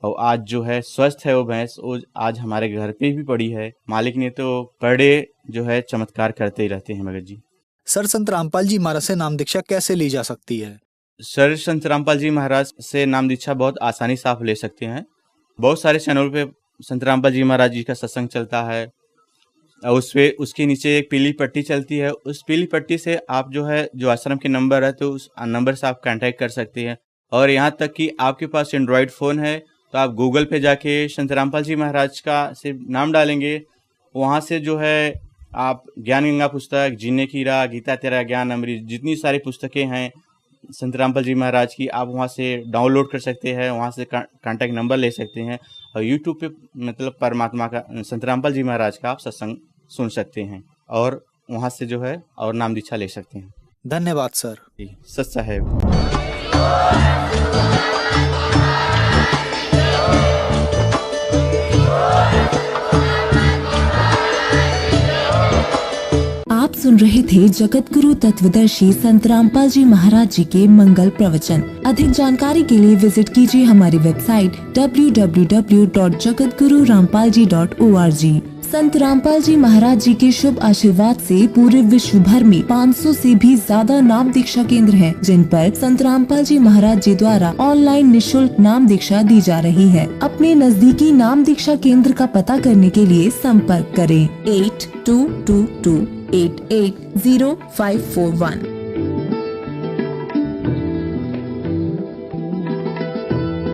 और आज जो है स्वस्थ है वो भैंस। वो आज हमारे घर पे भी पड़ी है। मालिक ने तो बड़े जो है चमत्कार करते ही रहते हैं भगत जी। सर, संत रामपाल जी महाराज से नाम दीक्षा कैसे ली जा सकती है? सर, संत रामपाल जी महाराज से नाम दीक्षा बहुत आसानी से आप ले सकते हैं। बहुत सारे चैनल पे संत रामपाल जी महाराज जी का सत्संग चलता है, और उसके नीचे एक पीली पट्टी चलती है। उस पीली पट्टी से आप जो है जो आश्रम के नंबर है, तो उस नंबर से आप कांटेक्ट कर सकते हैं। और यहाँ तक कि आपके पास एंड्रॉयड फ़ोन है तो आप गूगल पे जाके संत रामपाल जी महाराज का से नाम डालेंगे, वहाँ से जो है आप ज्ञान गंगा पुस्तक, जीने की राह, गीता तेरा ज्ञान अमृत, जितनी सारी पुस्तकें हैं संत रामपाल जी महाराज की, आप वहाँ से डाउनलोड कर सकते हैं, वहाँ से कांटेक्ट नंबर ले सकते हैं, और यूट्यूब पे मतलब परमात्मा का, संत रामपाल जी महाराज का आप सत्संग सुन सकते हैं, और वहाँ से जो है और नाम दीक्षा ले सकते हैं। धन्यवाद सर। सच साहेब। आप सुन रहे थे जगत गुरु तत्वदर्शी संत रामपाल जी महाराज जी के मंगल प्रवचन। अधिक जानकारी के लिए विजिट कीजिए हमारी वेबसाइट www.jagatgururampalji.org। संत रामपाल जी महाराज जी के शुभ आशीर्वाद से पूरे विश्व भर में 500 से भी ज्यादा नाम दीक्षा केंद्र हैं, जिन पर संत रामपाल जी महाराज जी द्वारा ऑनलाइन निशुल्क नाम दीक्षा दी जा रही है। अपने नजदीकी नाम दीक्षा केंद्र का पता करने के लिए संपर्क करें 8222880541।